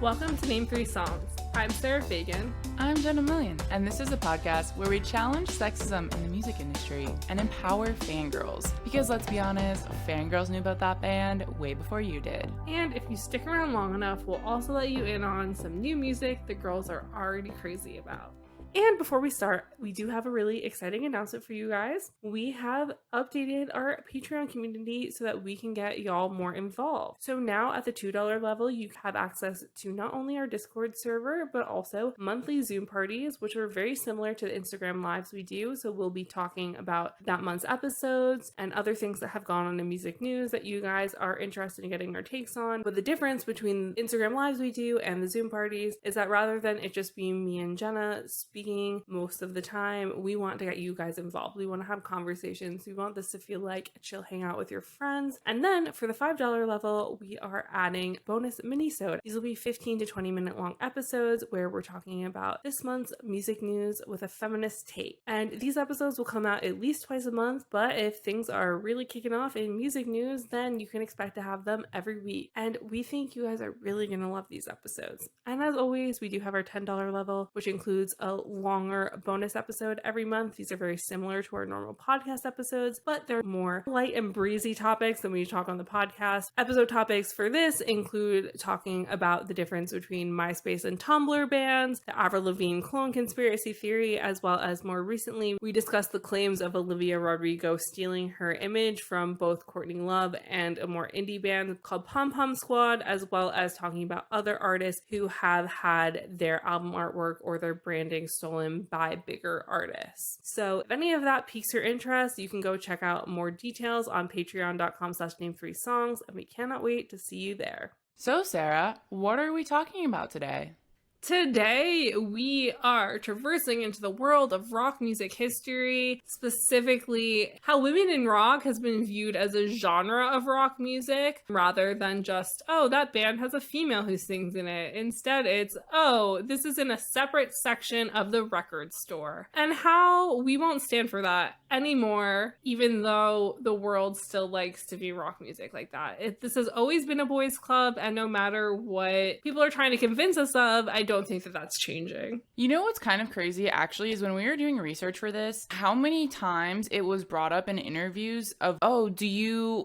Welcome to Name 3 Songs. I'm Sarah Fagan. I'm Jenna Million, and this is a podcast where we challenge sexism in the music industry and empower fangirls. Because let's be honest, fangirls knew about that band way before you did. And if you stick around long enough, we'll also let you in on some new music the girls are already crazy about. And before we start, we do have a really exciting announcement for you guys. We have updated our Patreon community so that we can get y'all more involved. So now at the $2 level, you have access to not only our Discord server, but also monthly Zoom parties, which are very similar to the Instagram lives we do. So we'll be talking about that month's episodes and other things that have gone on in music news that you guys are interested in getting our takes on. But the difference between Instagram lives we do and the Zoom parties is that rather than it just being me and Jenna speaking most of the time, we want to get you guys involved. We want to have conversations. We want this to feel like a chill hangout with your friends. And then for the $5 level, we are adding bonus mini-sode. These will be 15 to 20 minute long episodes where we're talking about this month's music news with a feminist take. And these episodes will come out at least twice a month, but if things are really kicking off in music news, then you can expect to have them every week. And we think you guys are really going to love these episodes. And as always, we do have our $10 level, which includes a longer bonus episode every month. These are very similar to our normal podcast episodes, but they're more light and breezy topics than we talk on the podcast. Episode topics for this include talking about the difference between MySpace and Tumblr bans, the Avril Lavigne clone conspiracy theory, as well as more recently, we discussed the claims of Olivia Rodrigo stealing her image from both Courtney Love and a more indie band called Pom Pom Squad, as well as talking about other artists who have had their album artwork or their branding stolen by bigger artists. So if any of that piques your interest, you can go check out more details on patreon.com/name3songs, and we cannot wait to see you there. So Sarah, what are we talking about today? Today, we are traversing into the world of rock music history, specifically how women in rock has been viewed as a genre of rock music, rather than just, oh, that band has a female who sings in it. Instead, it's, oh, this is in a separate section of the record store. And how we won't stand for that anymore, even though the world still likes to be rock music like that. This has always been a boys' club, and no matter what people are trying to convince us of, I don't think that that's changing. You know what's kind of crazy actually is when we were doing research for this, how many times it was brought up in interviews of, oh,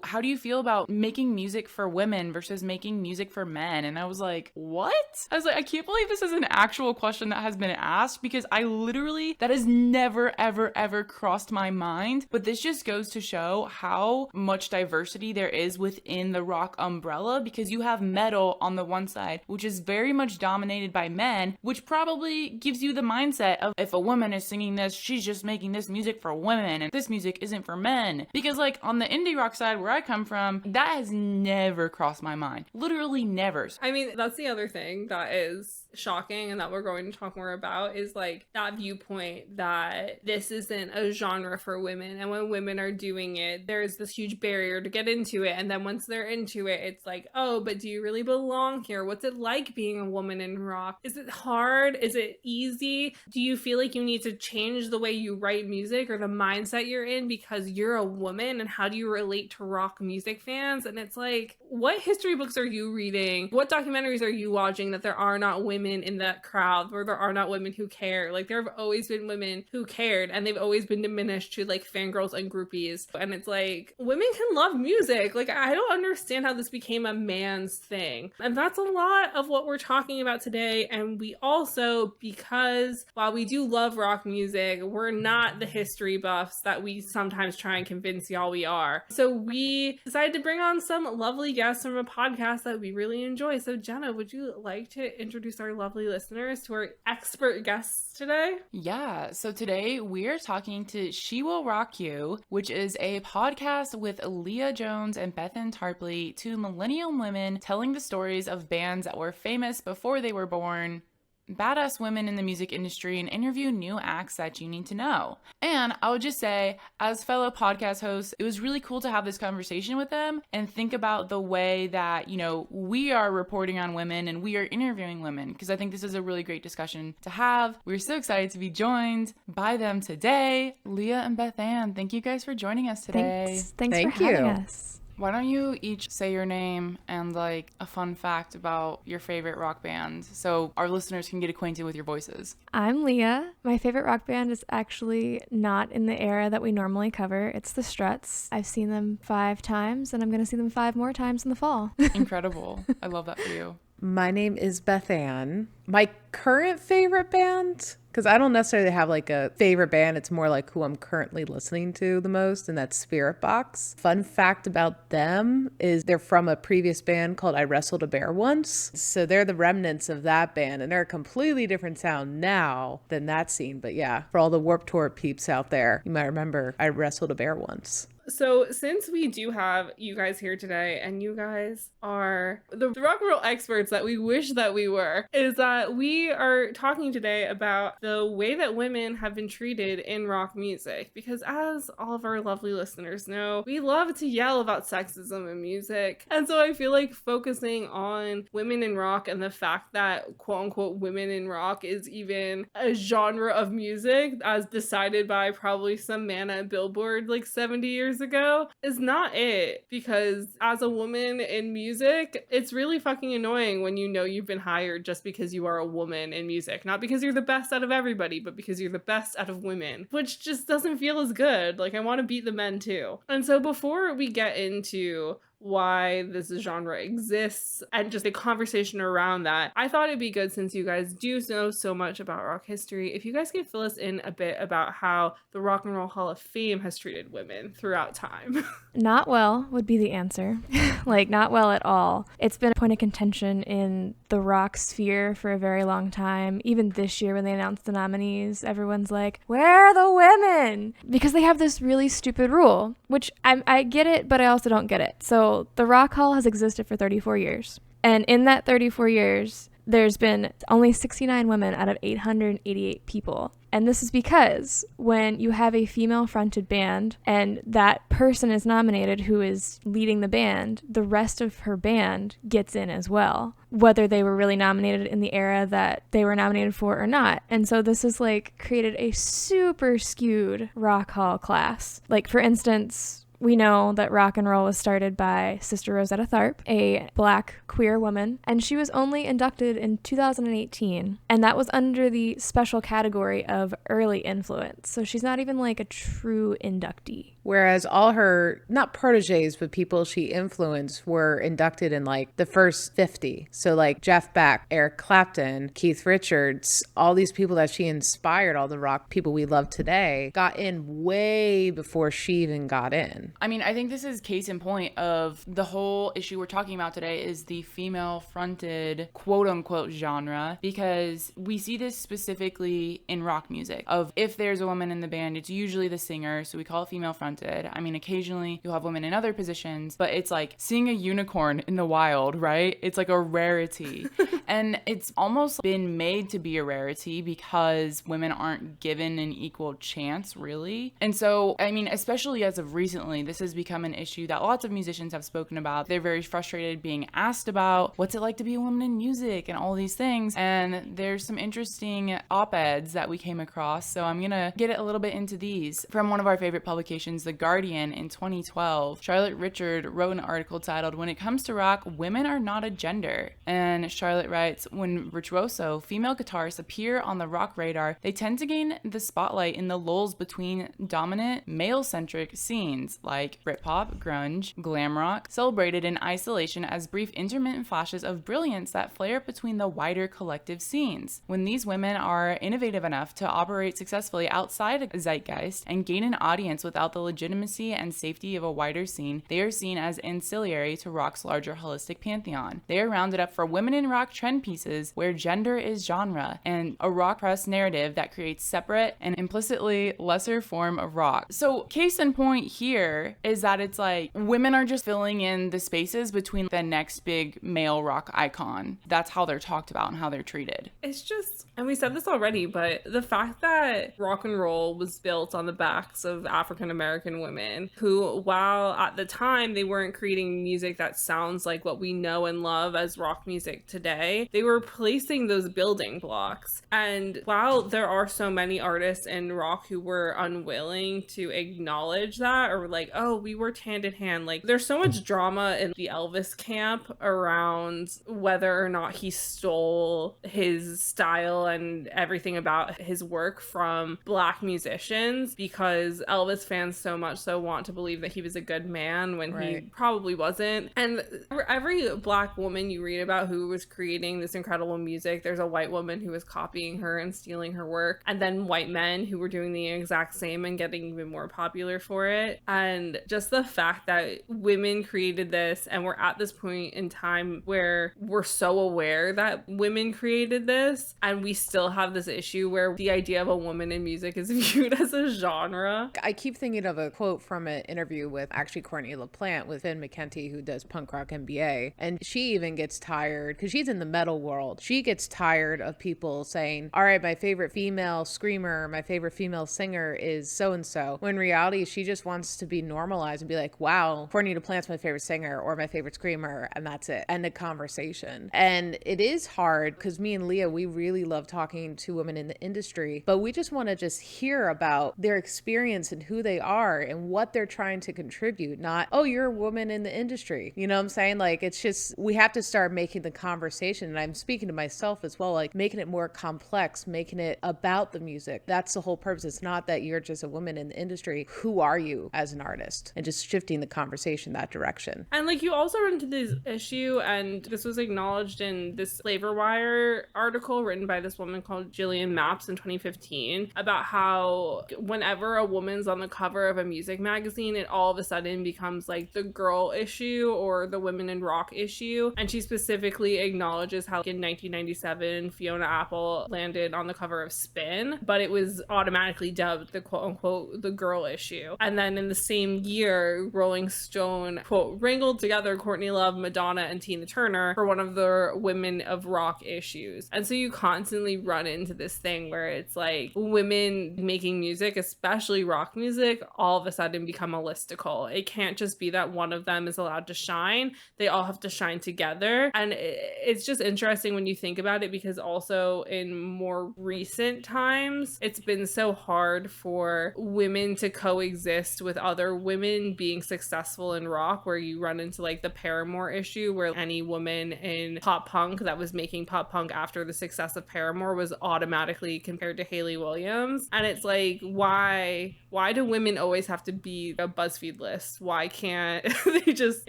how do you feel about making music for women versus making music for men? And I was like, what? I was like, I can't believe this is an actual question that has been asked, because that has never, ever, ever crossed my mind. But this just goes to show how much diversity there is within the rock umbrella, because you have metal on the one side, which is very much dominated by men, which probably gives you the mindset of, if a woman is singing this, she's just making this music for women and this music isn't for men. Because like on the indie rock side where I come from, that has never crossed my mind. Literally never. I mean, that's the other thing that is shocking and that we're going to talk more about, is like that viewpoint that this isn't a genre for women, and when women are doing it, there's this huge barrier to get into it, and then once they're into it, it's like, oh, but do you really belong here? What's it like being a woman in rock? Is it hard? Is it easy? Do you feel like you need to change the way you write music or the mindset you're in because you're a woman? And how do you relate to rock music fans? And it's like, what history books are you reading? What documentaries are you watching that there are not women in that crowd, or there are not women who care? Like, there have always been women who cared, and they've always been diminished to like fangirls and groupies. And it's like, women can love music. Like, I don't understand how this became a man's thing. And that's a lot of what we're talking about today. And we also, because while we do love rock music, we're not the history buffs that we sometimes try and convince y'all we are. So we decided to bring on some lovely guests from a podcast that we really enjoy. So Jenna, would you like to introduce our lovely listeners to our expert guests today? Yeah, so today we are talking to She Will Rock You, which is a podcast with Leah Jones and Bethan Tarpley, two millennial women telling the stories of bands that were famous before they were born, badass women in the music industry, and interview new acts that you need to know. And I would just say, as fellow podcast hosts, it was really cool to have this conversation with them and think about the way that, we are reporting on women and we are interviewing women, because I think this is a really great discussion to have. We're so excited to be joined by them today. Leah and Beth Ann, thank you guys for joining us today. Thanks for having us. Why don't you each say your name and like a fun fact about your favorite rock band so our listeners can get acquainted with your voices? I'm Leah. My favorite rock band is actually not in the era that we normally cover. It's the Struts. I've seen them 5 times, and I'm going to see them 5 more times in the fall. Incredible. I love that for you. My name is Beth Ann. My current favorite band, because I don't necessarily have like a favorite band, it's more like who I'm currently listening to the most, and that's Spirit Box. Fun fact about them is they're from a previous band called I Wrestled a Bear Once. So they're the remnants of that band, and they're a completely different sound now than that scene. But yeah, for all the Warped Tour peeps out there, you might remember I Wrestled a Bear Once. So since we do have you guys here today, and you guys are the rock and roll experts that we wish that we were, is that we are talking today about the way that women have been treated in rock music. Because as all of our lovely listeners know, we love to yell about sexism in music. And so I feel like focusing on women in rock and the fact that quote unquote women in rock is even a genre of music as decided by probably some man at Billboard like 70 years ago is not it. Because as a woman in music, it's really fucking annoying when you know you've been hired just because you are a woman in music. Not because you're the best out of everybody, but because you're the best out of women, which just doesn't feel as good. Like, I want to beat the men too. And so before we get into why this genre exists and just a conversation around that, I thought it'd be good, since you guys do know so much about rock history, if you guys could fill us in a bit about how the Rock and Roll Hall of Fame has treated women throughout time. Not well would be the answer. Like, not well at all. It's been a point of contention in the rock sphere for a very long time. Even this year when they announced the nominees, everyone's like, where are the women? Because they have this really stupid rule, which I get it, but I also don't get it. So the Rock Hall has existed for 34 years. And in that 34 years, there's been only 69 women out of 888 people. And this is because when you have a female-fronted band and that person is nominated who is leading the band, the rest of her band gets in as well, whether they were really nominated in the era that they were nominated for or not. And so this has like created a super skewed Rock Hall class. Like, for instance, we know that rock and roll was started by Sister Rosetta Tharpe, a Black queer woman, and she was only inducted in 2018, and that was under the special category of early influence. So she's not even like a true inductee. Whereas all her, not proteges, but people she influenced were inducted in like the first 50. So like Jeff Beck, Eric Clapton, Keith Richards, all these people that she inspired, all the rock people we love today, got in way before she even got in. I mean, I think this is case in point of the whole issue we're talking about today is the female-fronted quote-unquote genre, because we see this specifically in rock music. Of if there's a woman in the band, it's usually the singer, so we call it female-fronted. I mean, occasionally you'll have women in other positions, but it's like seeing a unicorn in the wild, right? It's like a rarity. And it's almost been made to be a rarity because women aren't given an equal chance, really. And so, I mean, especially as of recently, this has become an issue that lots of musicians have spoken about. They're very frustrated being asked about what's it like to be a woman in music and all these things. And there's some interesting op-eds that we came across. So I'm going to get a little bit into these. From one of our favorite publications, The Guardian, in 2012, Charlotte Richard wrote an article titled, "When It Comes to Rock, Women Are Not a Gender." And Charlotte writes, "When virtuoso female guitarists appear on the rock radar, they tend to gain the spotlight in the lulls between dominant male-centric scenes like Britpop, grunge, glam rock, celebrated in isolation as brief intermittent flashes of brilliance that flare between the wider collective scenes. When these women are innovative enough to operate successfully outside a zeitgeist and gain an audience without the legitimacy and safety of a wider scene, they are seen as ancillary to rock's larger holistic pantheon. They are rounded up for women in rock trend pieces where gender is genre, and a rock press narrative that creates separate and implicitly lesser form of rock." So case in point here is that it's like women are just filling in the spaces between the next big male rock icon. That's how they're talked about and how they're treated. It's just, and we said this already, but the fact that rock and roll was built on the backs of African American American women who, while at the time they weren't creating music that sounds like what we know and love as rock music today, they were placing those building blocks. And while there are so many artists in rock who were unwilling to acknowledge that, or like, oh, we worked hand in hand, like there's so much drama in the Elvis camp around whether or not he stole his style and everything about his work from Black musicians, because Elvis fans so much so want to believe that he was a good man when he probably wasn't. And every Black woman you read about who was creating this incredible music, there's a white woman who was copying her and stealing her work, and then white men who were doing the exact same and getting even more popular for it. And just the fact that women created this, and we're at this point in time where we're so aware that women created this, and we still have this issue where the idea of a woman in music is viewed as a genre. I keep thinking of a quote from an interview with actually Courtney LaPlante with Finn McKenty, who does Punk Rock MBA. And she even gets tired, because she's in the metal world. She gets tired of people saying, all right, my favorite female screamer, my favorite female singer is so-and-so. When in reality, she just wants to be normalized and be like, wow, Courtney LaPlante's my favorite singer or my favorite screamer, and that's it. End of conversation. And it is hard, because me and Leah, we really love talking to women in the industry, but we just want to just hear about their experience and who they are and what they're trying to contribute, not, oh, you're a woman in the industry. You know what I'm saying? Like, it's just, we have to start making the conversation, and I'm speaking to myself as well, like making it more complex, making it about the music. That's the whole purpose. It's not that you're just a woman in the industry. Who are you as an artist? And just shifting the conversation that direction. And like, you also run into this issue, and this was acknowledged in this Flavor Wire article written by this woman called Jillian Maps in 2015, about how whenever a woman's on the cover of a music magazine, it all of a sudden becomes like the girl issue or the women in rock issue. And she specifically acknowledges how in 1997 Fiona Apple landed on the cover of Spin, but it was automatically dubbed the quote unquote the girl issue. And then in the same year, Rolling Stone quote wrangled together Courtney Love, Madonna, and Tina Turner for one of the women of rock issues. And so you constantly run into this thing where it's like women making music, especially rock music, all of a sudden become a listicle. It can't just be that one of them is allowed to shine. They all have to shine together. And it's just interesting when you think about it, because also in more recent times, it's been so hard for women to coexist with other women being successful in rock, where you run into like the Paramore issue, where any woman in pop punk that was making pop punk after the success of Paramore was automatically compared to Hayley Williams. And it's like, why do women always have to be a BuzzFeed list? Why can't they just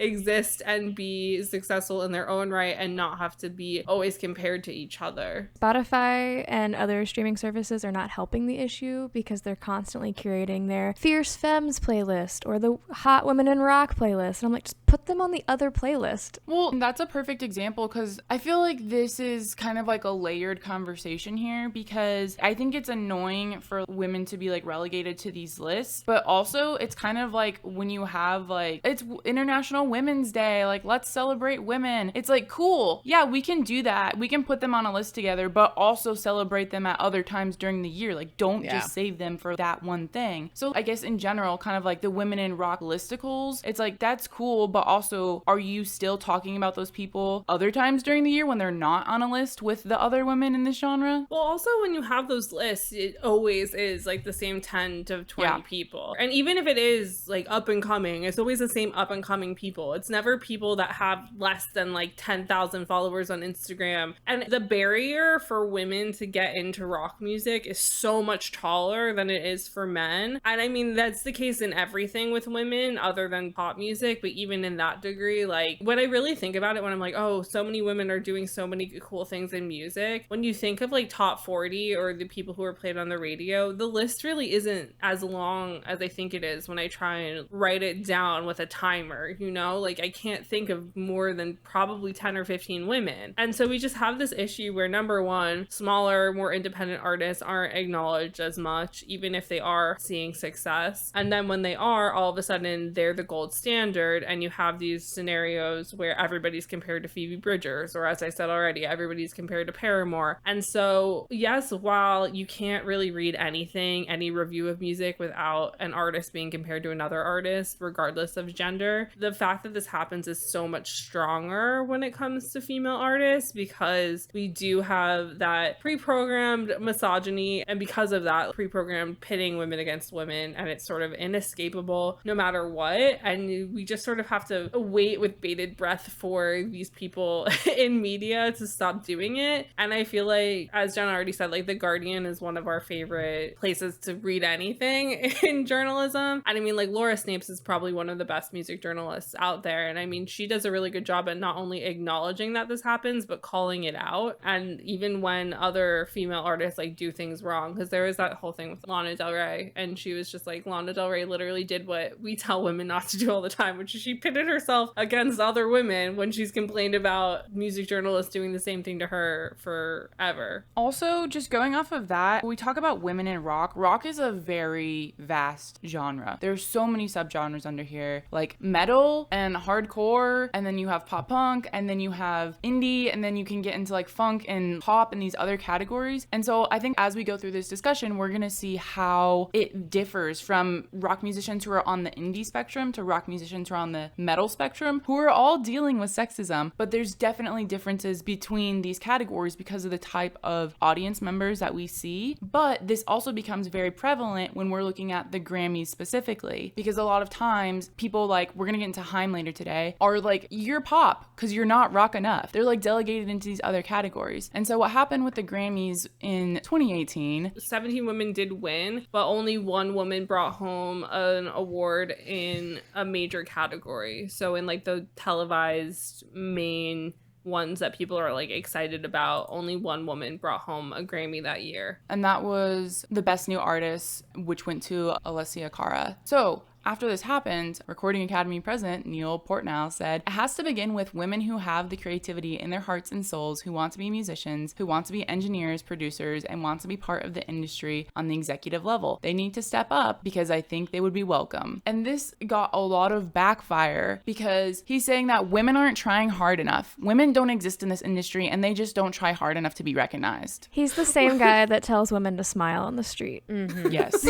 exist and be successful in their own right and not have to be always compared to each other? Spotify and other streaming services are not helping the issue, because they're constantly curating their Fierce Femmes playlist or the Hot Women in Rock playlist. And I'm like, just put them on the other playlist. Well, that's a perfect example, because I feel like this is kind of like a layered conversation here, because I think it's annoying for women to be like relegated to these lists, but also it's kind of like when you have like, it's International Women's Day, like let's celebrate women. It's like, cool, yeah, we can do that. We can put them on a list together, but also celebrate them at other times during the year. Like, don't just save them for that one thing. So I guess in general, kind of like the women in rock listicles, it's like, that's cool, but also, are you still talking about those people other times during the year when they're not on a list with the other women in this genre? Well, also when you have those lists, it always is like the same 10 to 20 people. And even if it is like up and coming, it's always the same up and coming people. It's never people that have less than like 10,000 followers on Instagram. And the barrier for women to get into rock music is so much taller than it is for men. And I mean, that's the case in everything with women other than pop music, but even in that degree, like when I really think about it, when I'm like, oh, so many women are doing so many cool things in music, when you think of like top 40 or the people who are played on the radio, the list really isn't as long as I think it is when I try and write it down with a timer, you know? Like, I can't think of more than probably 10 or 15 women. And so we just have this issue where, number one, smaller, more independent artists aren't acknowledged as much, even if they are seeing success. And then when they are, all of a sudden they're the gold standard, and you have these scenarios where everybody's compared to Phoebe Bridgers, or as I said already, everybody's compared to Paramore. And so, yes, while you can't really read anything, any review of music without an artist being compared to another artist, regardless of gender, the fact that this happens is so much stronger when it comes to female artists, because we do have that pre-programmed misogyny, and because of that pre-programmed pitting women against women, and it's sort of inescapable no matter what. And we just sort of have to wait with bated breath for these people in media to stop doing it. And I feel like, as Jen already said, like The Guardian is one of our favorite places to read anything in journalism. And I mean, like, Laura Snapes is probably one of the best music journalists out there. And I mean, she does a really good job at not only acknowledging that this happens, but calling it out. And even when other female artists like do things wrong, because there was that whole thing with Lana Del Rey, and she was just like, Lana Del Rey literally did what we tell women not to do all the time, which is she pitted herself against other women when she's complained about music journalists doing the same thing to her forever. Also, just going off of that, we talk about women in rock. Rock is a very vast genre. There's so many subgenres under here, like metal and hardcore, and then you have pop punk, and then you have indie, and then you can get into like funk and pop and these other categories. And so I think as we go through this discussion, we're gonna see how it differs from rock musicians who are on the indie spectrum to rock musicians who are on the metal spectrum, who are all dealing with sexism. But there's definitely differences between these categories because of the type of audience members that we see. But this also becomes very prevalent when we're looking at the Grammys specifically, because a lot of times people, like, we're gonna get into Haim later today, are like, you're pop because you're not rock enough. They're like delegated into these other categories. And so what happened with the Grammys in 2018, 17 women did win, but only one woman brought home an award in a major category. So in like the televised main ones that people are like excited about, only one woman brought home a Grammy that year. and that was the Best New Artist, which went to Alessia Cara. So after this happened, Recording Academy president Neil Portnow said, "It has to begin with women who have the creativity in their hearts and souls, who want to be musicians, who want to be engineers, producers, and want to be part of the industry on the executive level. They need to step up because I think they would be welcome." And this got a lot of backfire because he's saying that women aren't trying hard enough. Women don't exist in this industry, and they just don't try hard enough to be recognized. He's the same guy that tells women to smile on the street. Yes.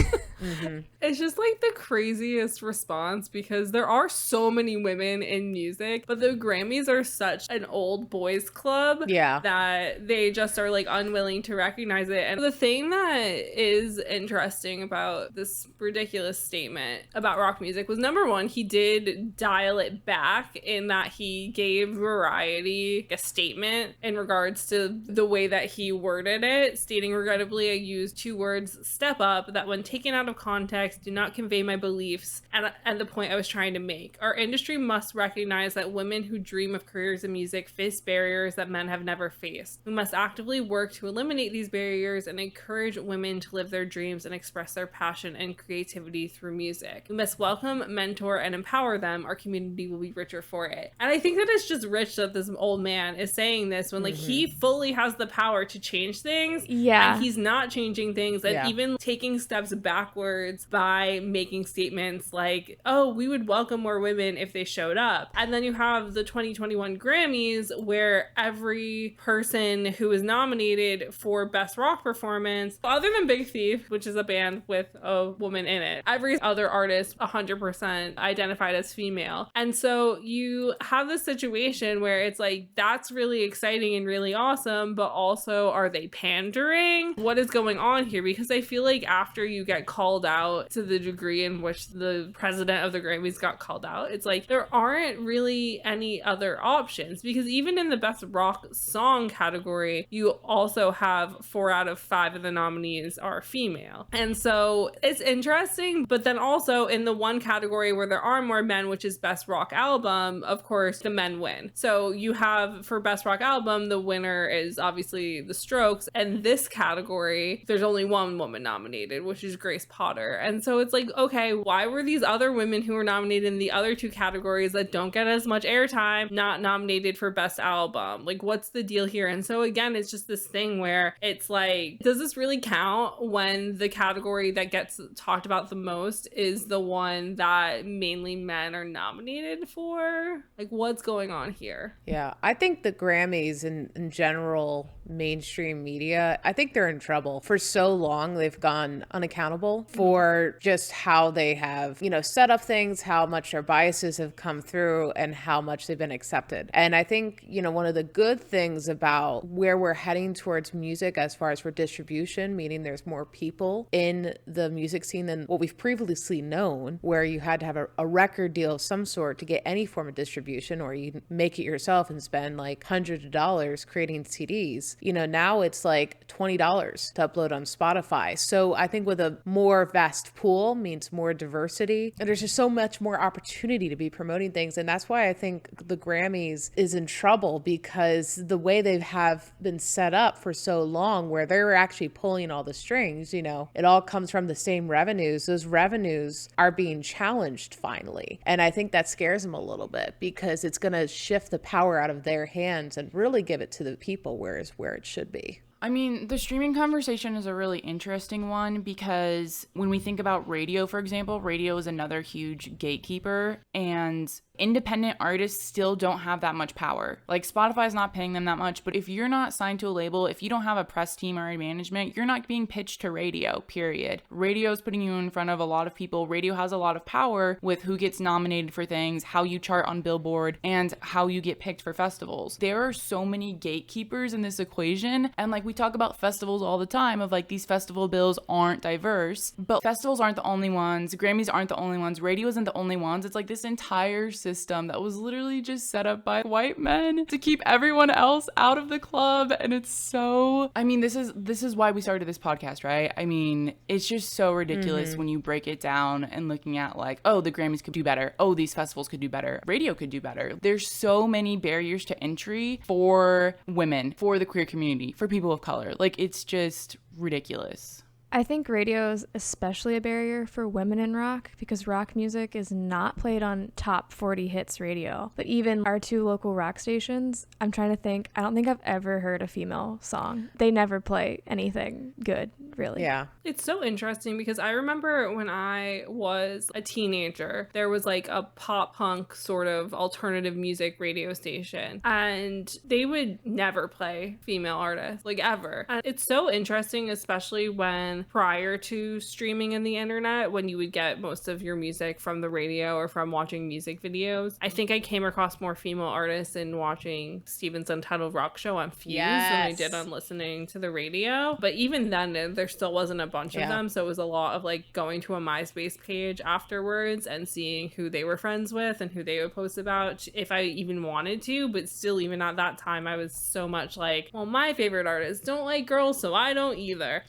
It's just like the craziest response, because there are so many women in music, but the Grammys are such an old boys club that they just are like unwilling to recognize it. And the thing that is interesting about this ridiculous statement about rock music was, number one, he did dial it back in that he gave Variety a statement in regards to the way that he worded it, stating, "Regrettably, I used two words, step up, that when taken out of context do not convey my beliefs and the point I was trying to make. Our industry must recognize that women who dream of careers in music face barriers that men have never faced. We must actively work to eliminate these barriers and encourage women to live their dreams and express their passion and creativity through music. We must welcome, mentor, and empower them. Our community will be richer for it." And I think that it's just rich that this old man is saying this when like he fully has the power to change things. Yeah. And he's not changing things, and even taking steps backwards by making statements like, "Oh, we would welcome more women if they showed up." And then you have the 2021 Grammys, where every person who is nominated for Best Rock Performance, other than Big Thief, which is a band with a woman in it, every other artist 100% identified as female. And so you have this situation where it's like, that's really exciting and really awesome, but also, are they pandering? What is going on here? Because I feel like after you get called out to the degree in which the president of the Grammys got called out, it's like there aren't really any other options, because even in the Best Rock Song category, you also have 4 out of 5 of the nominees are female. And so it's interesting, but then also in the one category where there are more men, which is Best Rock Album, of course, the men win. So you have, for Best Rock Album, the winner is obviously The Strokes, and this category, there's only one woman nominated, which is Grace hotter. And so it's like, okay, why were these other women who were nominated in the other two categories that don't get as much airtime not nominated for best album? Like, what's the deal here? And so again, it's just this thing where it's like, does this really count when the category that gets talked about the most is the one that mainly men are nominated for? Like, what's going on here? Yeah, I think the Grammys in general, mainstream media, I think they're in trouble. For so long, they've gone unaccountable for just how they have, set up things, how much their biases have come through, and how much they've been accepted. And I think, one of the good things about where we're heading towards music as far as for distribution, meaning there's more people in the music scene than what we've previously known, where you had to have a record deal of some sort to get any form of distribution, or you make it yourself and spend like hundreds of dollars creating CDs. Now it's like $20 to upload on Spotify. So I think with a more vast pool means more diversity, and there's just so much more opportunity to be promoting things. And that's why I think the Grammys is in trouble, because the way they have been set up for so long, where they're actually pulling all the strings, it all comes from the same revenues. Those revenues are being challenged finally. And I think that scares them a little bit, because it's going to shift the power out of their hands and really give it to the people, where it should be. I mean, the streaming conversation is a really interesting one, because when we think about radio, for example, radio is another huge gatekeeper, and independent artists still don't have that much power. Like, Spotify's not paying them that much, but if you're not signed to a label, if you don't have a press team or a management, you're not being pitched to radio, period. Radio's putting you in front of a lot of people. Radio has a lot of power with who gets nominated for things, how you chart on Billboard, and how you get picked for festivals. There are so many gatekeepers in this equation, and like, we talk about festivals all the time of like, these festival bills aren't diverse, but festivals aren't the only ones. Grammys aren't the only ones. Radio isn't the only ones. It's like this entire system that was literally just set up by white men to keep everyone else out of the club. And it's so, I mean, this is why we started this podcast, right? I mean, it's just so ridiculous when you break it down and looking at like, oh, the Grammys could do better. Oh, these festivals could do better. Radio could do better. There's so many barriers to entry for women, for the queer community, for people of color. Like, it's just ridiculous. I think radio is especially a barrier for women in rock, because rock music is not played on top 40 hits radio. But even our two local rock stations, I'm trying to think, I don't think I've ever heard a female song. They never play anything good, really. Yeah. It's so interesting, because I remember when I was a teenager, there was like a pop punk sort of alternative music radio station, and they would never play female artists, like, ever. And it's so interesting, especially when prior to streaming and the internet, when you would get most of your music from the radio or from watching music videos. I think I came across more female artists in watching Steven's Untitled Rock Show on Fuse than I did on listening to the radio. But even then, there still wasn't a bunch of them. So it was a lot of like going to a MySpace page afterwards and seeing who they were friends with and who they would post about, if I even wanted to. But still, even at that time, I was so much like, well, my favorite artists don't like girls, so I don't either.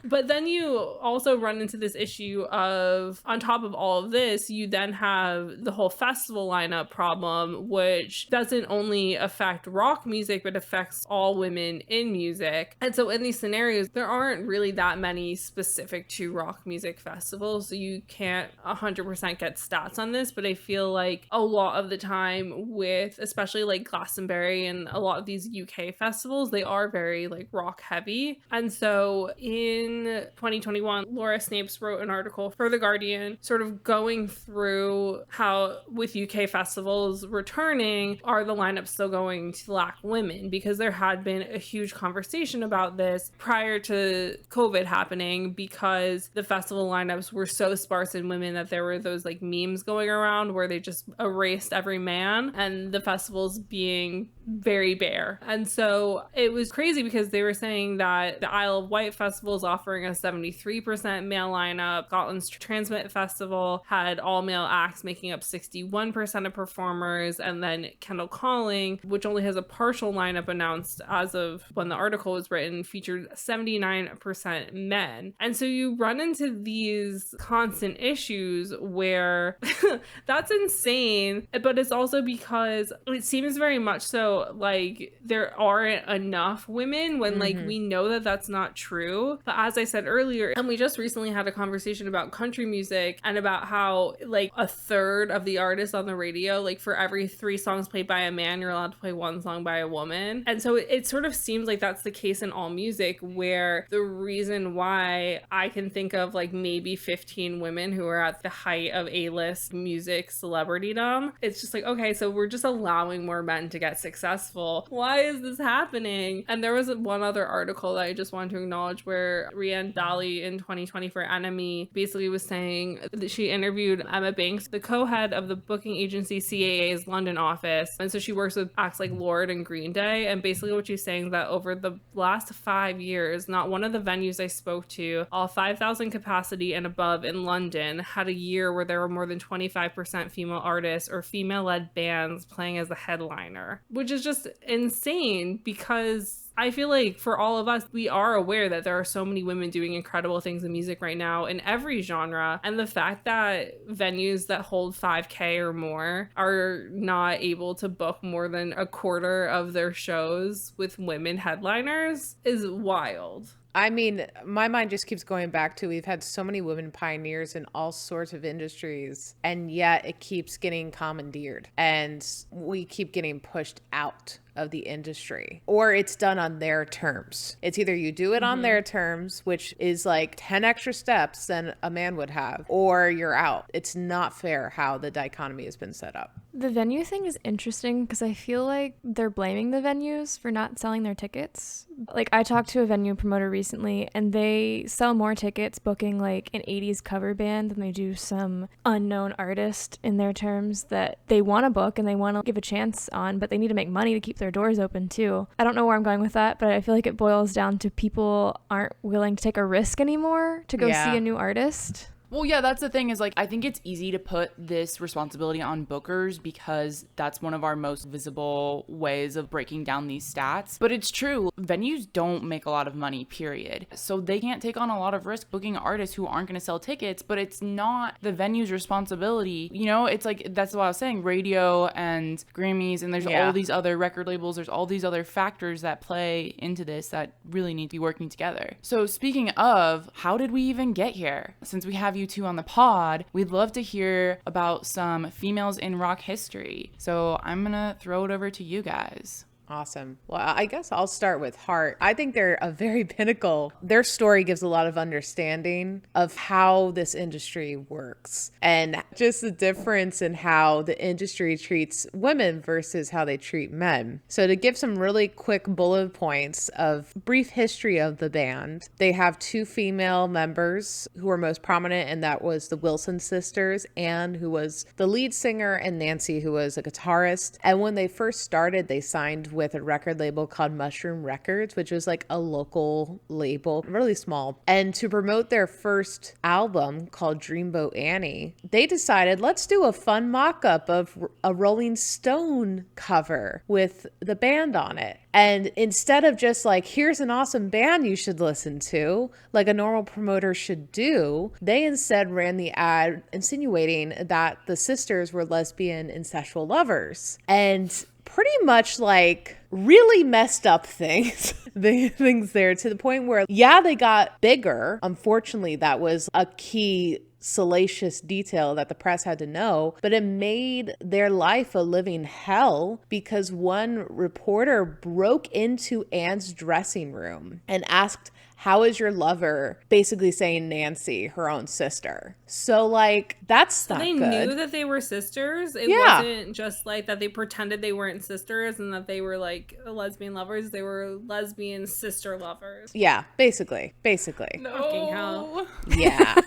But then you also run into this issue of, on top of all of this, you then have the whole festival lineup problem, which doesn't only affect rock music, but affects all women in music. And so in these scenarios, there aren't really that many specific to rock music festivals, so you can't 100% get stats on this. But I feel like a lot of the time with, especially like Glastonbury and a lot of these UK festivals, they are very like rock heavy. And so in 2021, Laura Snapes wrote an article for The Guardian sort of going through how with UK festivals returning, are the lineups still going to lack women? Because there had been a huge conversation about this prior to COVID happening, because the festival lineups were so sparse in women that there were those like memes going around where they just erased every man, and the festivals being very bare. And so it was crazy, because they were saying that the Isle of Wight Festival is offering a 73% male lineup. Scotland's Transmit Festival had all male acts making up 61% of performers. And then Kendall Calling, which only has a partial lineup announced as of when the article was written, featured 79% men. And so you run into these constant issues where that's insane. But it's also because it seems very much so like there aren't enough women, when like we know that that's not true. But as I said earlier, and we just recently had a conversation about country music and about how like a third of the artists on the radio, like for every 3 songs played by a man, you're allowed to play 1 song by a woman. And so it sort of seems like that's the case in all music, where the reason why I can think of like maybe 15 women who are at the height of A-list music celebritydom, it's just like, okay, so we're just allowing more men to get successful. Why is this happening? And there was one other article that I just wanted to acknowledge where Rianne Daly in 2020 for Enemy basically was saying that she interviewed Emma Banks, the co-head of the booking agency CAA's London office. And so she works with acts like Lorde and Green Day. And basically what she's saying is that over the last 5 years, not one of the venues I spoke to, all 5,000 capacity and above in London, had a year where there were more than 25% female artists or female-led bands playing as the headliner, which is just insane because I feel like for all of us, we are aware that there are so many women doing incredible things in music right now in every genre. And the fact that venues that hold 5K or more are not able to book more than a quarter of their shows with women headliners is wild. I mean, my mind just keeps going back to we've had so many women pioneers in all sorts of industries, and yet it keeps getting commandeered and we keep getting pushed out of the industry, or it's done on their terms. It's either you do it on their terms, which is like 10 extra steps than a man would have, or you're out. It's not fair how the dichotomy has been set up. The venue thing is interesting because I feel like they're blaming the venues for not selling their tickets. Like I talked to a venue promoter recently and they sell more tickets booking like an 80s cover band than they do some unknown artist in their terms that they want to book and they want to give a chance on, but they need to make money to keep their doors open too. I don't know where I'm going with that, but I feel like it boils down to people aren't willing to take a risk anymore to go see a new artist. Well, yeah, that's the thing is like, I think it's easy to put this responsibility on bookers because that's one of our most visible ways of breaking down these stats. But it's true. Venues don't make a lot of money, period. So they can't take on a lot of risk booking artists who aren't going to sell tickets, but it's not the venue's responsibility. You know, it's like, that's what I was saying, radio and Grammys, and there's all these other record labels. There's all these other factors that play into this that really need to be working together. So speaking of, how did we even get here? Since we have you two on the pod, we'd love to hear about some females in rock history. So I'm gonna throw it over to you guys. Awesome. Well, I guess I'll start with Heart. I think they're a very pinnacle. Their story gives a lot of understanding of how this industry works and just the difference in how the industry treats women versus how they treat men. So to give some really quick bullet points of brief history of the band, they have 2 female members who are most prominent, and that was the Wilson sisters, Anne, who was the lead singer, and Nancy, who was a guitarist. And when they first started, they signed with a record label called Mushroom Records, which was like a local label, really small. And to promote their first album called Dreamboat Annie, they decided, let's do a fun mock-up of a Rolling Stone cover with the band on it. And instead of just like, here's an awesome band you should listen to, like a normal promoter should do, they instead ran the ad insinuating that the sisters were lesbian incestual lovers. And pretty much like really messed up things, things there, to the point where, they got bigger. Unfortunately, that was a key salacious detail that the press had to know, but it made their life a living hell because one reporter broke into Anne's dressing room and asked, how is your lover? Basically saying Nancy, her own sister. So like, that's not good. They knew that they were sisters. It wasn't just like that they pretended they weren't sisters and that they were like lesbian lovers. They were lesbian sister lovers. Yeah, basically. No. Fucking hell. Yeah.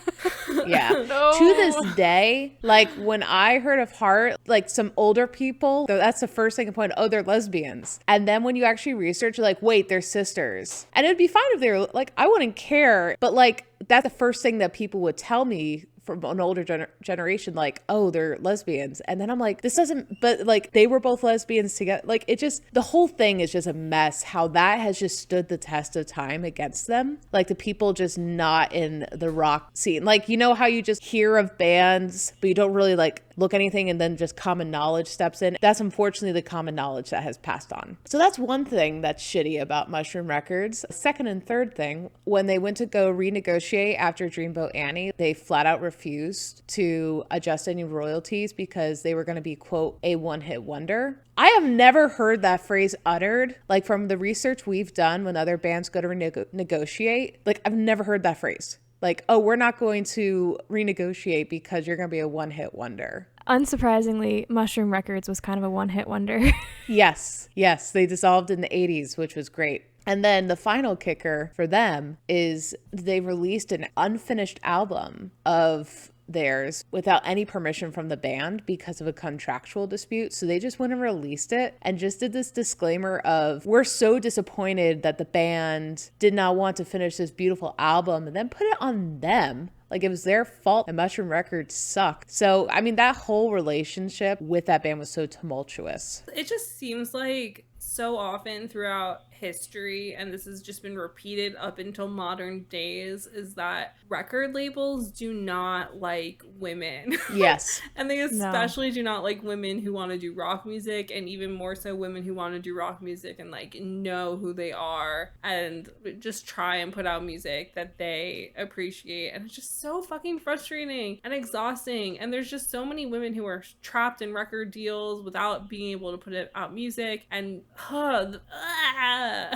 Yeah. No. To this day, like when I heard of Heart, like some older people, that's the first thing I point, oh, they're lesbians. And then when you actually research, you're like, wait, they're sisters. And it'd be fine if they were like, I wouldn't care. But like, that's the first thing that people would tell me from an older generation, like, oh, they're lesbians. And then I'm like, this doesn't, but like they were both lesbians together. Like it just, the whole thing is just a mess, how that has just stood the test of time against them. Like the people just not in the rock scene. Like, you know how you just hear of bands, but you don't really like look anything, and then just common knowledge steps in. That's unfortunately the common knowledge that has passed on. So that's one thing that's shitty about Mushroom Records. Second and third thing, when they went to go renegotiate after Dreamboat Annie, they flat out refused to adjust any royalties because they were going to be, quote, a one-hit wonder. I have never heard that phrase uttered, like from the research we've done when other bands go to renegotiate. Like I've never heard that phrase. Like, oh, we're not going to renegotiate because you're going to be a one-hit wonder. Unsurprisingly, Mushroom Records was kind of a one-hit wonder. Yes. They dissolved in the 80s, which was great. And then the final kicker for them is they released an unfinished album of theirs without any permission from the band because of a contractual dispute. So they just went and released it and just did this disclaimer of, we're so disappointed that the band did not want to finish this beautiful album, and then put it on them. Like it was their fault, and Mushroom Records suck. So, I mean, that whole relationship with that band was so tumultuous. It just seems like so often throughout history, and this has just been repeated up until modern days, is that record labels do not like women. Yes. And they especially do not like women who want to do rock music, and even more so women who want to do rock music and like know who they are and just try and put out music that they appreciate. And it's just so fucking frustrating and exhausting. And there's just so many women who are trapped in record deals without being able to put out music, and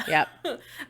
Yep.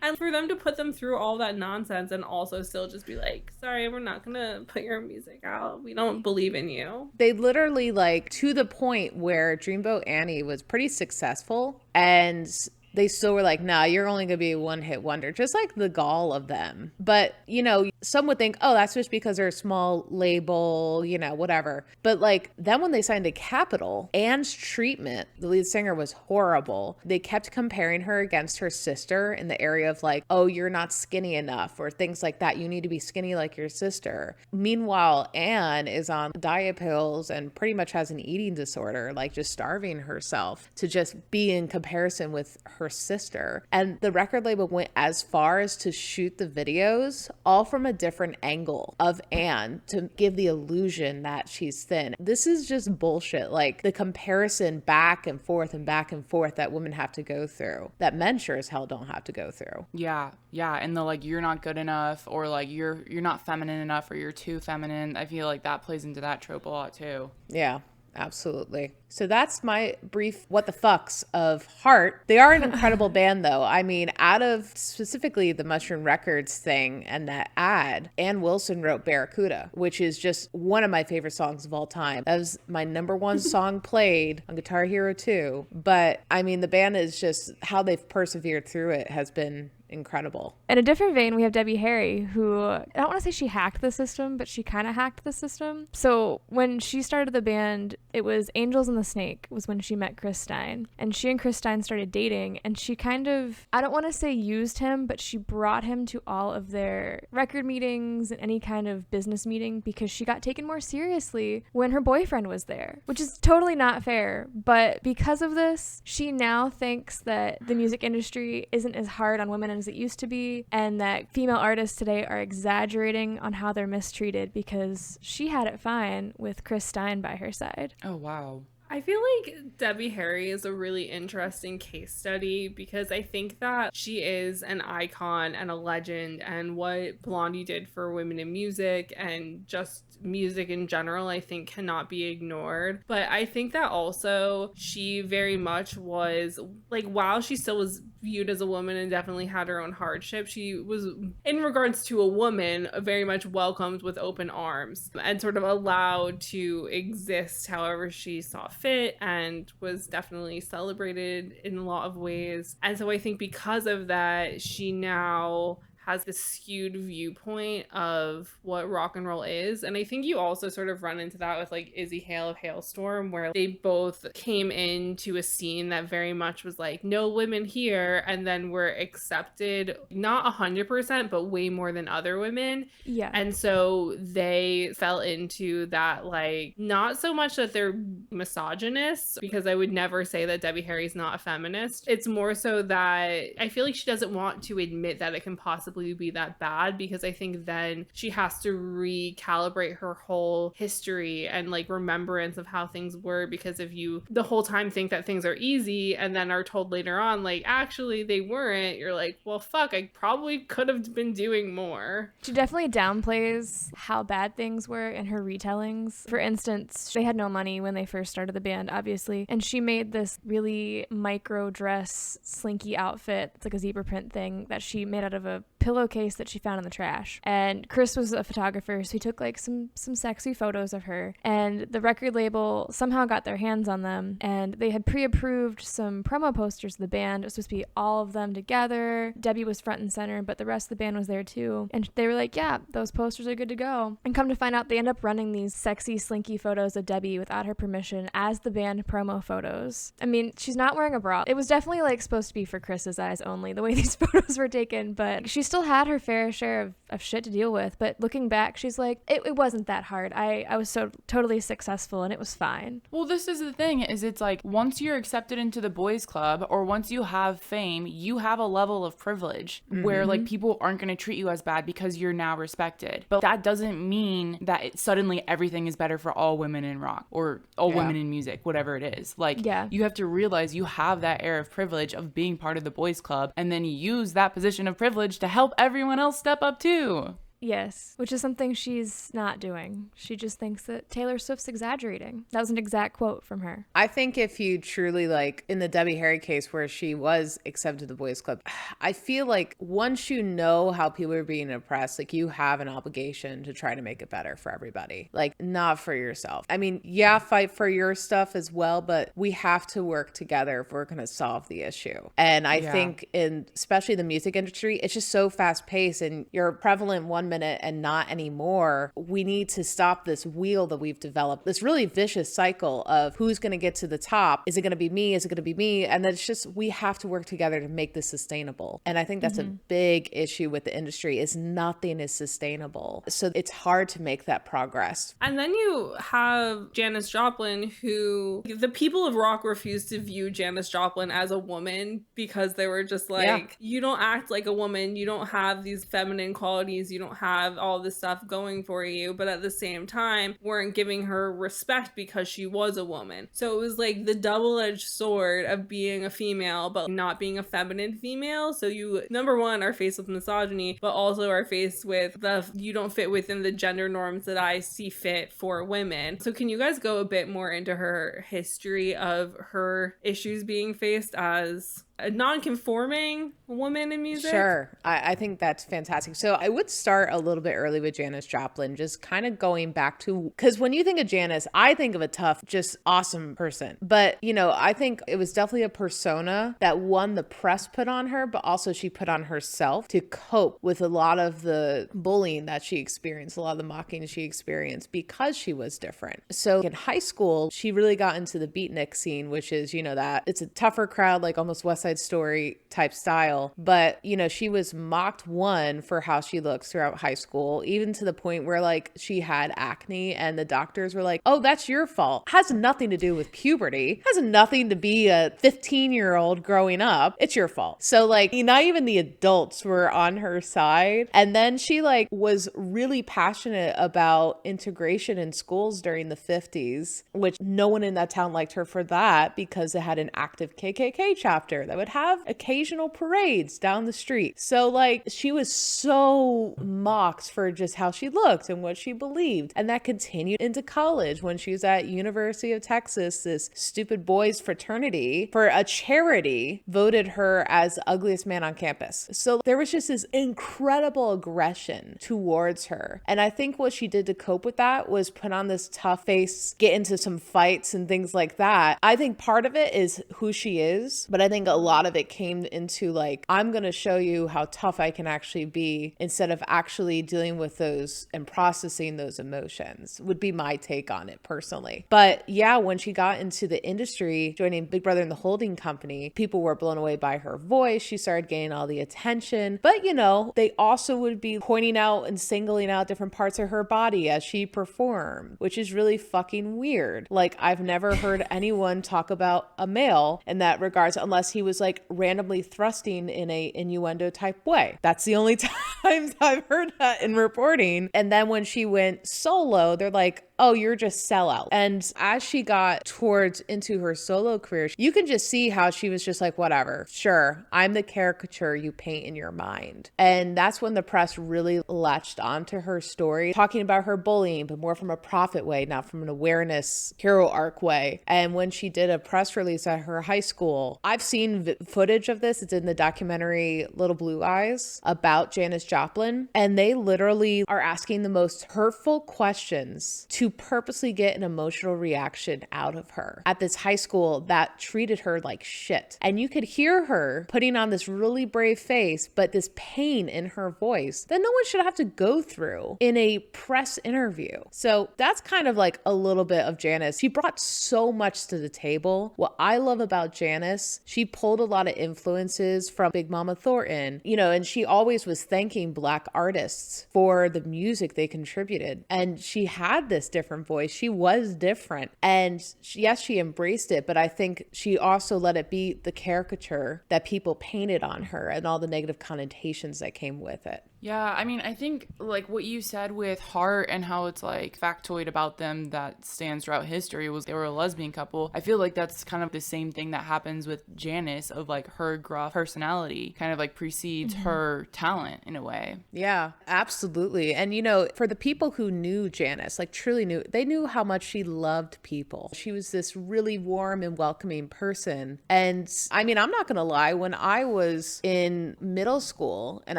and for them to put them through all that nonsense and also still just be like, sorry, we're not gonna put your music out, we don't believe in you. They literally, like, to the point where Dreamboat Annie was pretty successful, and they still were like, nah, you're only gonna be a one-hit wonder. Just like the gall of them. But, you know, some would think, oh, that's just because they're a small label, you know, whatever. But like, then when they signed to Capitol, Anne's treatment, the lead singer, was horrible. They kept comparing her against her sister in the area of like, oh, you're not skinny enough, or things like that. You need to be skinny like your sister. Meanwhile, Anne is on diet pills and pretty much has an eating disorder, like just starving herself to just be in comparison with her sister. And the record label went as far as to shoot the videos all from a different angle of Anne to give the illusion that she's thin. This is just bullshit. Like the comparison back and forth that women have to go through, that men sure as hell don't have to go through. Yeah. And the like, you're not good enough, or like you're not feminine enough, or you're too feminine. I feel like that plays into that trope a lot too. Yeah. Absolutely. So that's my brief what the fucks of Heart. They are an incredible band, though. I mean, out of specifically the Mushroom Records thing and that ad, Ann Wilson wrote Barracuda, which is just one of my favorite songs of all time. That was my number one song played on Guitar Hero 2. But I mean, the band is just, how they've persevered through it has been incredible. In a different vein, we have Debbie Harry, who, I don't want to say she hacked the system, but she kind of hacked the system. So when she started the band, it was Angels and the Snake was when she met Chris Stein. And she and Chris Stein started dating, and she kind of, I don't want to say used him, but she brought him to all of their record meetings and any kind of business meeting because she got taken more seriously when her boyfriend was there, which is totally not fair. But because of this, she now thinks that the music industry isn't as hard on women as it used to be, and that female artists today are exaggerating on how they're mistreated because she had it fine with Chris Stein by her side. Oh, wow. I feel like Debbie Harry is a really interesting case study because I think that she is an icon and a legend, and what Blondie did for women in music and just music in general, I think cannot be ignored. But I think that also she very much was, like, while she still was viewed as a woman and definitely had her own hardship, she was, in regards to a woman, very much welcomed with open arms and sort of allowed to exist however she saw fit, and was definitely celebrated in a lot of ways. And so I think because of that, she now has this skewed viewpoint of what rock and roll is. And I think you also sort of run into that with like Izzy Hale of Hailstorm, where they both came into a scene that very much was like, no women here, and then were accepted, not 100%, but way more than other women. Yeah. And so they fell into that, like, not so much that they're misogynists, because I would never say that Debbie Harry's not a feminist. It's more so that I feel like she doesn't want to admit that it can possibly be that bad, because I think then she has to recalibrate her whole history and like remembrance of how things were, because if you the whole time think that things are easy and then are told later on like actually they weren't, you're like, well fuck, I probably could have been doing more. She definitely downplays how bad things were in her retellings. For instance, they had no money when they first started the band, obviously, and she made this really micro dress slinky outfit. It's like a zebra print thing that she made out of a pillowcase that she found in the trash. And Chris was a photographer, so he took like some sexy photos of her, and the record label somehow got their hands on them, and they had pre-approved some promo posters of the band. It was supposed to be all of them together. Debbie was front and center, but the rest of the band was there too, and they were like, yeah, those posters are good to go. And come to find out, they end up running these sexy slinky photos of Debbie without her permission as the band promo photos. I mean, she's not wearing a bra. It was definitely like supposed to be for Chris's eyes only, the way these photos were taken, but she still had her fair share of shit to deal with. But looking back, she's like, it wasn't that hard. I was so totally successful and it was fine. Well, this is the thing, is it's like once you're accepted into the boys club or once you have fame, you have a level of privilege where like people aren't going to treat you as bad because you're now respected. But that doesn't mean that suddenly everything is better for all women in rock or all women in music, whatever it is. Like you have to realize you have that air of privilege of being part of the boys club, and then use that position of privilege to help everyone else step up too. Yes, which is something she's not doing. She just thinks that Taylor Swift's exaggerating. That was an exact quote from her. I think if you truly, like in the Debbie Harry case where she was accepted to the boys club, I feel like once you know how people are being oppressed, like you have an obligation to try to make it better for everybody, like not for yourself. I mean, yeah, fight for your stuff as well, but we have to work together if we're going to solve the issue. And I think in especially the music industry, it's just so fast paced and you're prevalent one minute and not anymore. We need to stop this wheel that we've developed, this really vicious cycle of who's going to get to the top. Is it going to be me? Is it going to be me? And it's just, we have to work together to make this sustainable. And I think that's a big issue with the industry, is nothing is sustainable. So it's hard to make that progress. And then you have Janis Joplin, who the people of rock refused to view Janis Joplin as a woman because they were just like, you don't act like a woman, you don't have these feminine qualities, you don't have all this stuff going for you, but at the same time weren't giving her respect because she was a woman. So it was like the double-edged sword of being a female but not being a feminine female. So you, number one, are faced with misogyny, but also are faced with the you don't fit within the gender norms that I see fit for women. So can you guys go a bit more into her history of her issues being faced as a non-conforming woman in music? Sure. I think that's fantastic. So I would start a little bit early with Janis Joplin, just kind of going back to, because when you think of Janis, I think of a tough, just awesome person. But, you know, I think it was definitely a persona that one, the press put on her, but also she put on herself to cope with a lot of the bullying that she experienced, a lot of the mocking she experienced because she was different. So in high school, she really got into the beatnik scene, which is, you know, that it's a tougher crowd, like almost West Side Story type style. But, you know, she was mocked, one, for how she looks throughout high school, even to the point where like she had acne and the doctors were like, oh, that's your fault. Has nothing to do with puberty. Has nothing to be a 15-year-old growing up. It's your fault. So like not even the adults were on her side. And then she like was really passionate about integration in schools during the 50s, which no one in that town liked her for that because it had an active KKK chapter that would have occasional parades down the street. So like she was so mocked for just how she looked and what she believed. And that continued into college when she was at University of Texas. This stupid boys fraternity for a charity voted her as ugliest man on campus. So there was just this incredible aggression towards her. And I think what she did to cope with that was put on this tough face, get into some fights and things like that. I think part of it is who she is, but I think a lot of it came into like, I'm going to show you how tough I can actually be instead of actually dealing with those and processing those emotions, would be my take on it personally. But yeah, when she got into the industry, joining Big Brother and the holding company, people were blown away by her voice. She started getting all the attention. But you know, they also would be pointing out and singling out different parts of her body as she performed, which is really fucking weird. Like, I've never heard anyone talk about a male in that regards unless he was like randomly thrusting in a innuendo type way. That's the only times I've heard that in reporting. And then when she went solo, they're like, oh, you're just sellout. And as she got towards into her solo career, you can just see how she was just like, whatever, sure, I'm the caricature you paint in your mind. And that's when the press really latched onto her story, talking about her bullying, but more from a profit way, not from an awareness hero arc way. And when she did a press release at her high school, I've seen footage of this. It's in the documentary Little Blue Eyes about Janis Joplin. And they literally are asking the most hurtful questions to purposely get an emotional reaction out of her at this high school that treated her like shit. And you could hear her putting on this really brave face, but this pain in her voice that no one should have to go through in a press interview. So that's kind of like a little bit of Janis. She brought so much to the table. What I love about Janis, she pulled a lot of influences from Big Mama Thornton, you know, and she always was thanking Black artists for the music they contributed. And she had this different voice. She was different. And yes, she embraced it, but I think she also let it be the caricature that people painted on her and all the negative connotations that came with it. Yeah, I mean, I think like what you said with Heart and how it's like factoid about them that stands throughout history was they were a lesbian couple. I feel like that's kind of the same thing that happens with Janis, of like her gruff personality kind of like precedes her talent in a way. Yeah, absolutely. And you know, for the people who knew Janis, like truly knew, they knew how much she loved people. She was this really warm and welcoming person. And I mean, I'm not going to lie, when I was in middle school and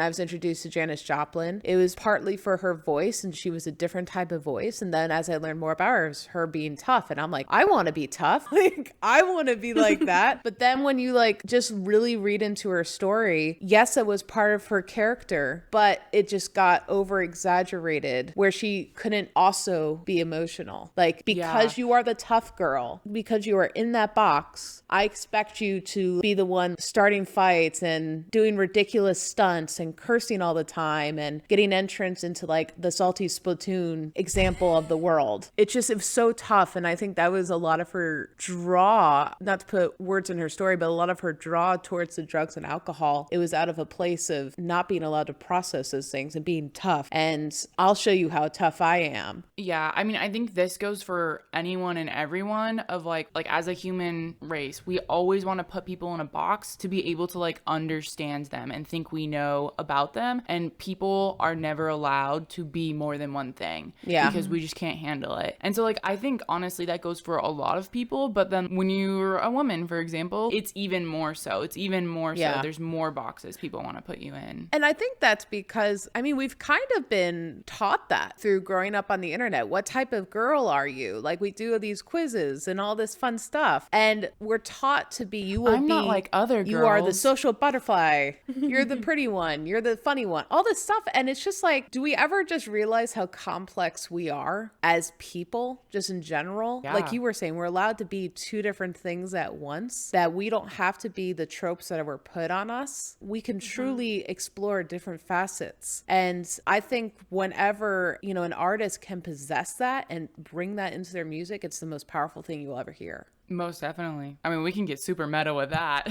I was introduced to Janis Joplin, it was partly for her voice, and she was a different type of voice. And then as I learned more about her, it was her being tough. And I'm like, I want to be tough. Like, I want to be like that. But then when you like just really read into her story, yes, it was part of her character, but it just got over exaggerated where she couldn't also be emotional. Like, because you are the tough girl, because you are in that box, I expect you to be the one starting fights and doing ridiculous stunts and cursing all the time and getting entrance into like the Salty Splatoon example of the world. It was so tough. And I think that was a lot of her draw, not to put words in her story, but a lot of her draw towards the drugs and alcohol. It was out of a place of not being allowed to process those things and being tough. And I'll show you how tough I am. Yeah, I mean, I think this goes for anyone and everyone of like as a human race, we always want to put people in a box to be able to like understand them and think we know about them. And people are never allowed to be more than one thing. Yeah. Because we just can't handle it. And so like, I think honestly that goes for a lot of people, but then when you're a woman, for example, it's even more so. It's even more so. There's more boxes people want to put you in. And I think that's because, I mean, we've kind of been taught that through growing up on the internet. What type of girl are you? Like, we do these quizzes and all this fun stuff. And we're taught to be, I'm not like other girls. You are the social butterfly. You're the pretty one. You're the funny one. All this stuff. And it's just like, do we ever just realize how complex we are as people, just in general? Yeah. Like you were saying, we're allowed to be two different things at once, that we don't have to be the tropes that were put on us. We can truly explore different facets. And I think whenever, you know, an artist can possess that and bring that into their music, it's the most powerful thing you'll ever hear. Most definitely. I mean, we can get super meta with that.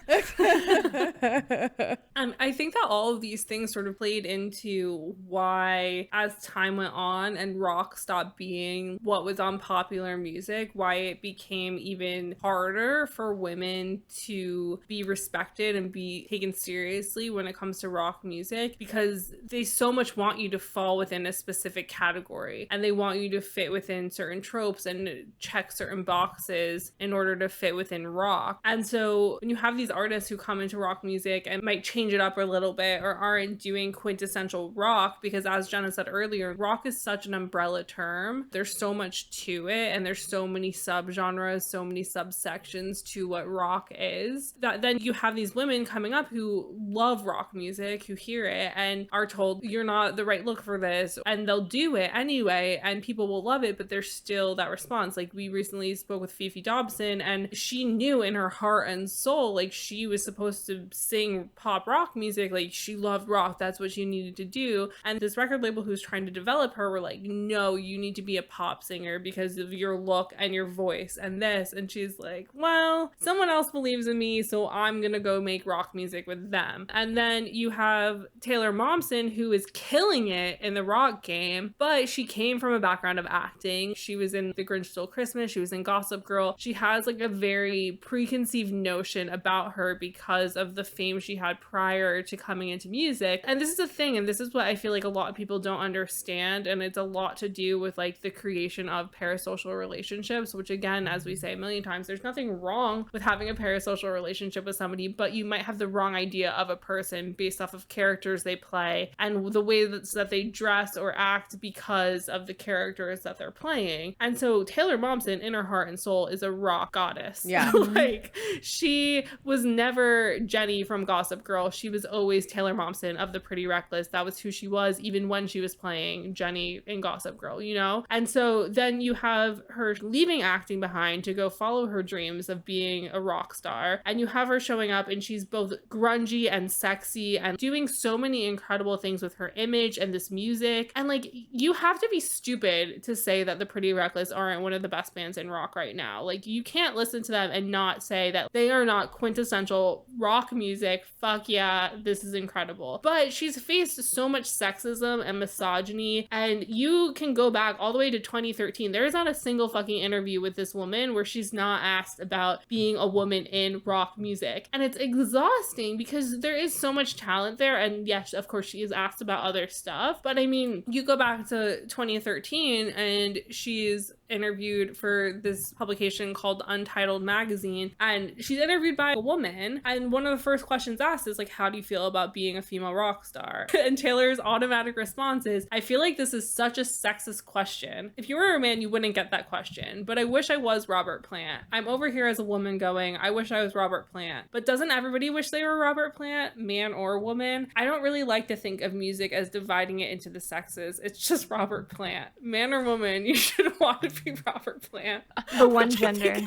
I think that all of these things sort of played into why, as time went on and rock stopped being what was on popular music, why it became even harder for women to be respected and be taken seriously when it comes to rock music, because they so much want you to fall within a specific category and they want you to fit within certain tropes and check certain boxes in order to fit within rock. And so when you have these artists who come into rock music and might change it up a little bit or aren't doing quintessential rock, because as Jenna said earlier, rock is such an umbrella term. There's so much to it, and there's so many subgenres, so many subsections to what rock is, that then you have these women coming up who love rock music, who hear it and are told you're not the right look for this, and they'll do it anyway, and people will love it, but there's still that response. Like, we recently spoke with Fifi Dobson, and she knew in her heart and soul, like, she was supposed to sing pop rock music. Like, she loved rock, that's what she needed to do. And this record label who's trying to develop her were like, no, you need to be a pop singer because of your look and your voice and this. And she's like, well, someone else believes in me, so I'm gonna go make rock music with them. And then you have Taylor Momsen, who is killing it in the rock game, but she came from a background of acting. She was in The Grinch Stole Christmas, she was in Gossip Girl. She has like a very preconceived notion about her because of the fame she had prior to coming into music. And this is a thing, and this is what I feel like a lot of people don't understand, and it's a lot to do with like the creation of parasocial relationships, which again, as we say a million times, there's nothing wrong with having a parasocial relationship with somebody, but you might have the wrong idea of a person based off of characters they play and the way that they dress or act because of the characters that they're playing. And so Taylor Momsen, in her heart and soul, is a rock goddess. Yeah. Like, she was never Jenny from Gossip Girl. She was always Taylor Momsen of The Pretty Reckless. That was who she was, even when she was playing Jenny in Gossip Girl, you know? And so then you have her leaving acting behind to go follow her dreams of being a rock star. And you have her showing up, and she's both grungy and sexy and doing so many incredible things with her image and this music. And like, you have to be stupid to say that The Pretty Reckless aren't one of the best bands in rock right now. Like, you can't listen to them and not say that they are not quintessential rock music. Fuck yeah, this is incredible. But she's faced so much sexism and misogyny, and you can go back all the way to 2013. There is not a single fucking interview with this woman where she's not asked about being a woman in rock music. And it's exhausting because there is so much talent there, and yes, of course, she is asked about other stuff, but I mean, you go back to 2013 and she's interviewed for this publication called Untitled Magazine, and she's interviewed by a woman, and one of the first questions asked is like, how do you feel about being a female rock star? And Taylor's automatic response is, I feel like this is such a sexist question. If you were a man, you wouldn't get that question, but I wish I was Robert Plant. I'm over here as a woman going, I wish I was Robert Plant. But doesn't everybody wish they were Robert Plant, man or woman? I don't really like to think of music as dividing it into the sexes. It's just Robert Plant. Man or woman, you should want to be Robert Plant. The one gender.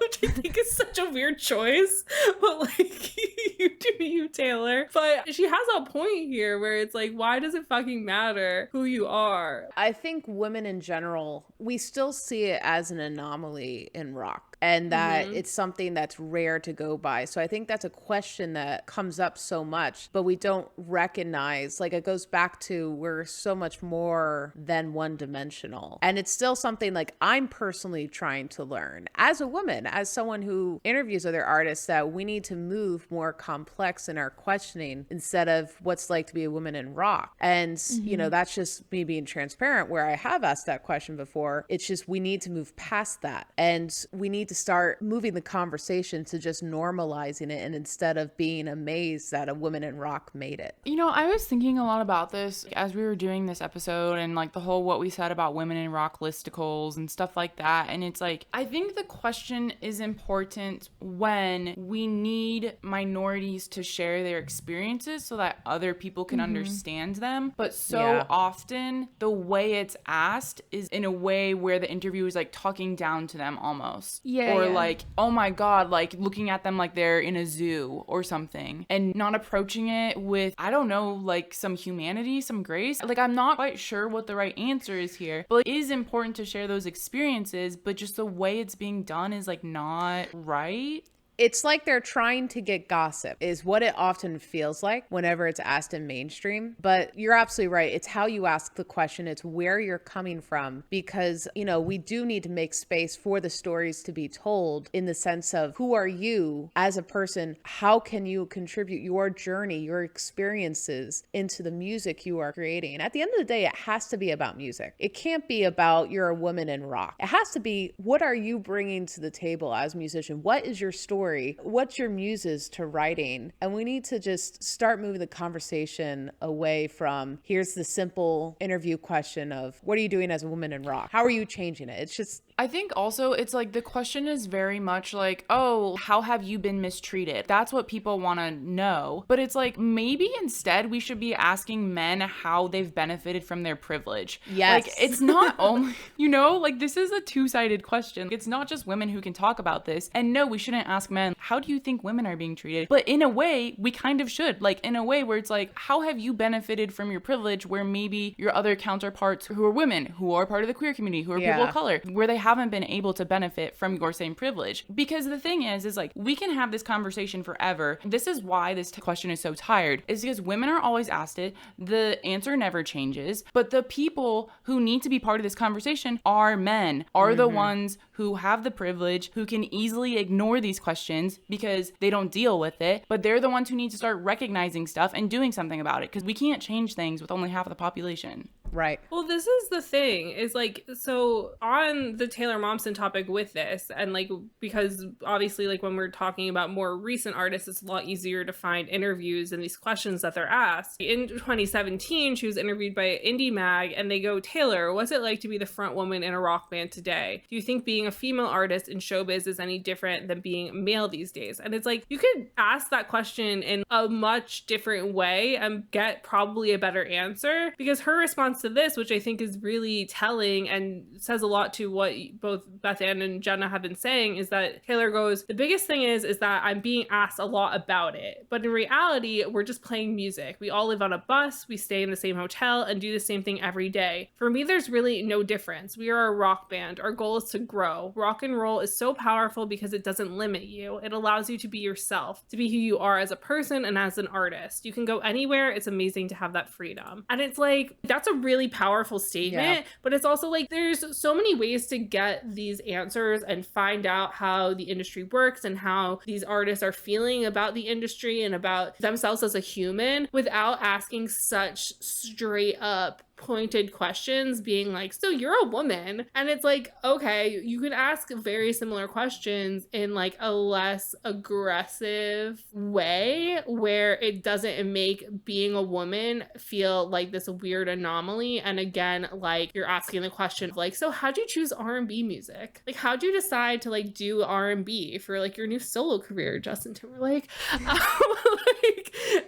Which I think is such a weird choice, but like, you do you, Taylor. But she has a point here where it's like, why does it fucking matter who you are? I think women in general, we still see it as an anomaly in rock, and that it's something that's rare to go by. So I think that's a question that comes up so much, but we don't recognize, like, it goes back to we're so much more than one dimensional. And it's still something like I'm personally trying to learn as a woman, as someone who interviews other artists, that we need to move more complex in our questioning instead of what's like to be a woman in rock. And, you know, that's just me being transparent where I have asked that question before. It's just, we need to move past that. And we need to start moving the conversation to just normalizing it. And instead of being amazed that a woman in rock made it. You know, I was thinking a lot about this as we were doing this episode, and like the whole what we said about women in rock listicles and stuff like that. And it's like, I think the question is important when we need minorities to share their experiences so that other people can understand them. But so often the way it's asked is in a way where the interviewer is like talking down to them almost. Or like, oh my God, like looking at them like they're in a zoo or something, and not approaching it with, I don't know, like some humanity, some grace. Like, I'm not quite sure what the right answer is here, but it is important to share those experiences, but just the way it's being done is like not right. It's like they're trying to get gossip is what it often feels like whenever it's asked in mainstream. But you're absolutely right. It's how you ask the question. It's where you're coming from, because, you know, we do need to make space for the stories to be told in the sense of who are you as a person? How can you contribute your journey, your experiences into the music you are creating? And at the end of the day, it has to be about music. It can't be about you're a woman in rock. It has to be, what are you bringing to the table as a musician? What is your story? story. What's your muses to writing? And we need to just start moving the conversation away from here's the simple interview question of what are you doing as a woman in rock? How are you changing it? It's just I think also it's like the question is very much like, oh, how have you been mistreated? That's what people want to know. But it's like maybe instead we should be asking men how they've benefited from their privilege. Yes. Like it's not only, like this is a two-sided question. It's not just women who can talk about this. And no, we shouldn't ask men, how do you think women are being treated? But in a way, we kind of should. Like in a way where it's like, how have you benefited from your privilege where maybe your other counterparts who are women, who are part of the queer community, who are people of color, where they haven't been able to benefit from your same privilege. Because the thing is like, we can have this conversation forever. This is why this question is so tired, is because women are always asked it. The answer never changes. But the people who need to be part of this conversation are men, are the ones who have the privilege, who can easily ignore these questions because they don't deal with it. But they're the ones who need to start recognizing stuff and doing something about it, because we can't change things with only half of the population. Right. Well, this is the thing, is like, so on the Taylor Momsen topic with this, and like, because obviously like when we're talking about more recent artists, it's a lot easier to find interviews and these questions that they're asked. In 2017, she was interviewed by Indie Mag, and they go, Taylor, what's it like to be the front woman in a rock band today? Do you think being a female artist in showbiz is any different than being male these days? And it's like, you could ask that question in a much different way and get probably a better answer, because her response to this, which I think is really telling and says a lot to what both Beth Ann and Jenna have been saying, is that Taylor goes, the biggest thing is that I'm being asked a lot about it, but in reality, we're just playing music. We all live on a bus, we stay in the same hotel and do the same thing every day. For me, there's really no difference. We are a rock band. Our goal is to grow. Rock and roll is so powerful because it doesn't limit you. It allows you to be yourself, to be who you are as a person and as an artist. You can go anywhere. It's amazing to have that freedom. And it's like, that's a really powerful statement, but it's also like, there's so many ways to get these answers and find out how the industry works and how these artists are feeling about the industry and about themselves as a human without asking such straight up pointed questions, being like, so you're a woman. And it's like, okay, you can ask very similar questions in like a less aggressive way where it doesn't make being a woman feel like this weird anomaly. And again, like, you're asking the question of like, so how'd you choose R&B music? Like, how'd you decide to like do R&B for like your new solo career, Justin Timberlake?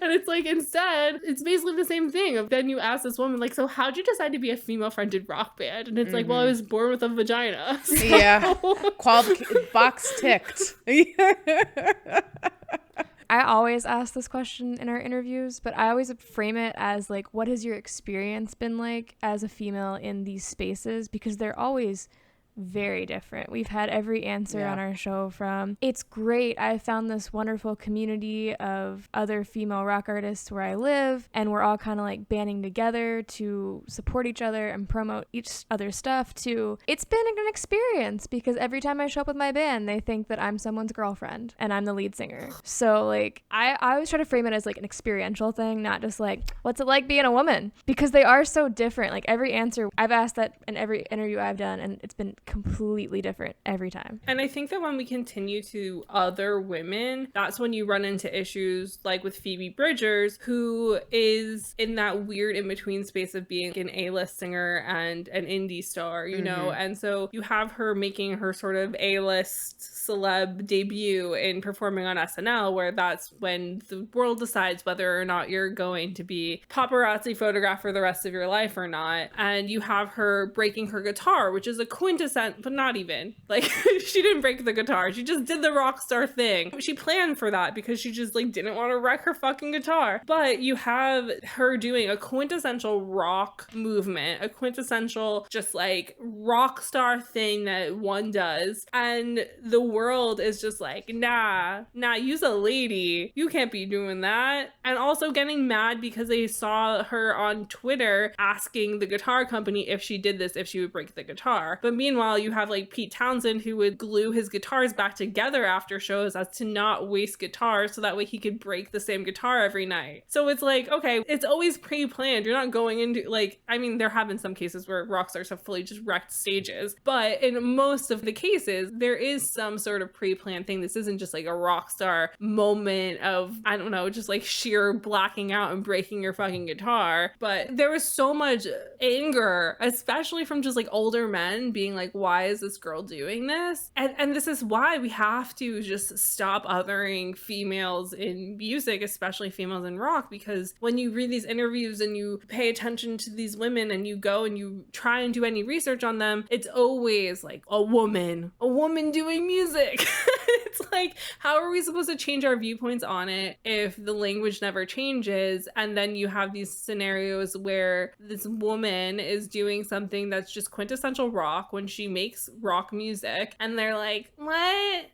And it's like, instead, it's basically the same thing. Then you ask this woman, like, so how'd you decide to be a female-fronted rock band? And it's like, well, I was born with a vagina. So. Yeah. Box ticked. I always ask this question in our interviews, but I always frame it as like, what has your experience been like as a female in these spaces? Because they're always very different. We've had every answer on our show from, it's great, I found this wonderful community of other female rock artists where I live, and we're all kind of like banding together to support each other and promote each other's stuff, to it's been an experience because every time I show up with my band, they think that I'm someone's girlfriend and I'm the lead singer. So like, I always try to frame it as like an experiential thing, not just like, what's it like being a woman? Because they are so different. Like every answer, I've asked that in every interview I've done, and it's been completely different every time. And I think that when we continue to other women, that's when you run into issues like with Phoebe Bridgers, who is in that weird in-between space of being an A-list singer and an indie star, you know? And so you have her making her sort of A-list celeb debut in performing on SNL, where that's when the world decides whether or not you're going to be paparazzi photographed for the rest of your life or not. And you have her breaking her guitar, which is a quintessence, but not even. Like, she didn't break the guitar. She just did the rock star thing. She planned for that because she just, like, didn't want to wreck her fucking guitar. But you have her doing a quintessential rock movement, a quintessential just, like, rock star thing that one does. And the world is just like, nah, you's a lady. You can't be doing that. And also getting mad because they saw her on Twitter asking the guitar company if she did this, if she would break the guitar. But meanwhile, Meanwhile, you have like Pete Townsend, who would glue his guitars back together after shows as to not waste guitars, so that way he could break the same guitar every night. So it's like, okay, it's always pre-planned. You're not going into like, I mean, there have been some cases where rock stars have fully just wrecked stages, but in most of the cases, there is some sort of pre-planned thing. This isn't just like a rock star moment of, I don't know, just like sheer blacking out and breaking your fucking guitar. But there was so much anger, especially from just like older men being like, why is this girl doing this? And this is why we have to just stop othering females in music, especially females in rock, because when you read these interviews and you pay attention to these women and you go and you try and do any research on them, it's always like a woman doing music. It's like, how are we supposed to change our viewpoints on it if the language never changes? And then you have these scenarios where this woman is doing something that's just quintessential rock when she makes rock music, and they're like, what?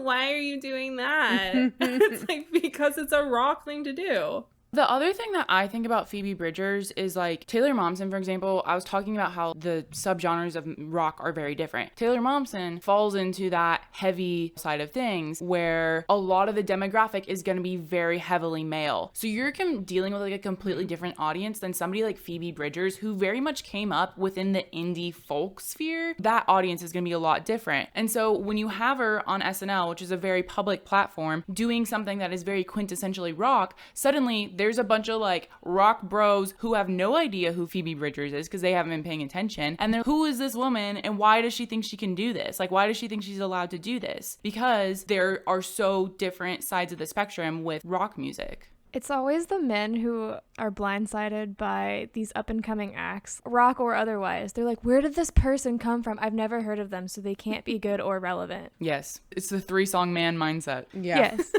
Why are you doing that? It's like, because it's a rock thing to do. The other thing that I think about Phoebe Bridgers is like Taylor Momsen, for example. I was talking about how the subgenres of rock are very different. Taylor Momsen falls into that heavy side of things where a lot of the demographic is going to be very heavily male. So you're dealing with like a completely different audience than somebody like Phoebe Bridgers, who very much came up within the indie folk sphere. That audience is going to be a lot different. And so when you have her on SNL, which is a very public platform, doing something that is very quintessentially rock, suddenly there's a bunch of like rock bros who have no idea who Phoebe Bridgers is because they haven't been paying attention. And they're, who is this woman and why does she think she can do this? Like, why does she think she's allowed to do this? Because there are so different sides of the spectrum with rock music. It's always the men who are blindsided by these up-and-coming acts, rock or otherwise. They're like, where did this person come from? I've never heard of them, so they can't be good or relevant. Yes. It's the 3-song man mindset. Yeah. Yes.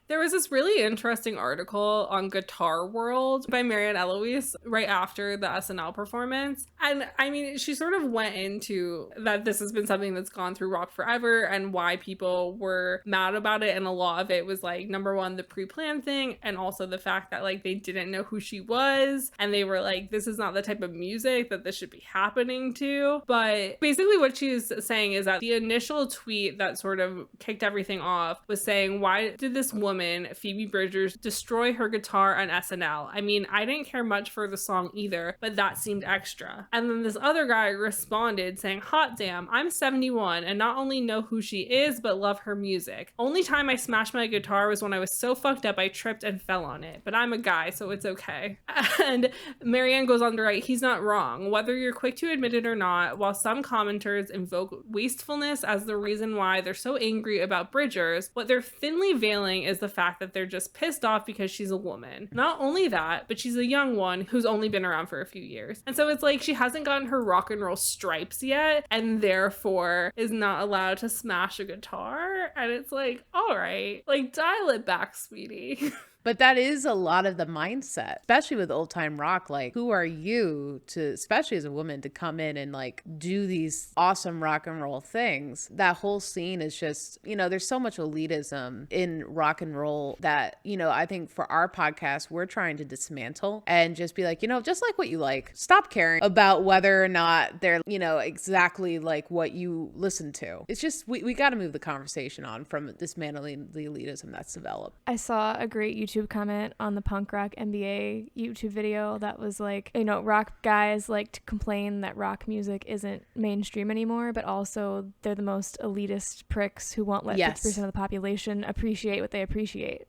There was this really interesting article on Guitar World by Marianne Eloise right after the SNL performance. And I mean, she sort of went into that this has been something that's gone through rock forever and why people were mad about it. And a lot of it was like, number one, the pre-planned thing, and also the fact that like they didn't know who she was. And they were like, this is not the type of music that this should be happening to. But basically what she's saying is that the initial tweet that sort of kicked everything off was saying, why did this woman, Phoebe Bridgers, destroy her guitar on SNL? I mean, I didn't care much for the song either, but that seemed extra. And then this other guy responded saying, hot damn, I'm 71 and not only know who she is, but love her music. Only time I smashed my guitar was when I was so fucked up I tripped and fell on it, but I'm a guy, so it's okay. And Marianne goes on to write, he's not wrong. Whether you're quick to admit it or not, while some commenters invoke wastefulness as the reason why they're so angry about Bridgers, what they're thinly veiling is the fact that they're just pissed off because she's a woman. Not only that, but she's a young one who's only been around for a few years. And so it's like she hasn't gotten her rock and roll stripes yet, and therefore is not allowed to smash a guitar. And it's like, all right, like dial it back, sweetie. But that is a lot of the mindset, especially with old time rock. Like, who are you to, especially as a woman, to come in and like do these awesome rock and roll things? That whole scene is just, you know, there's so much elitism in rock and roll that, you know, I think for our podcast, we're trying to dismantle and just be like, you know, just like what you like. Stop caring about whether or not they're, you know, exactly like what you listen to. It's just, we got to move the conversation on from dismantling the elitism that's developed. I saw a great YouTube comment on the punk rock NBA YouTube video that was like, you know, rock guys like to complain that rock music isn't mainstream anymore, but also they're the most elitist pricks who won't let 50% of the population appreciate what they appreciate.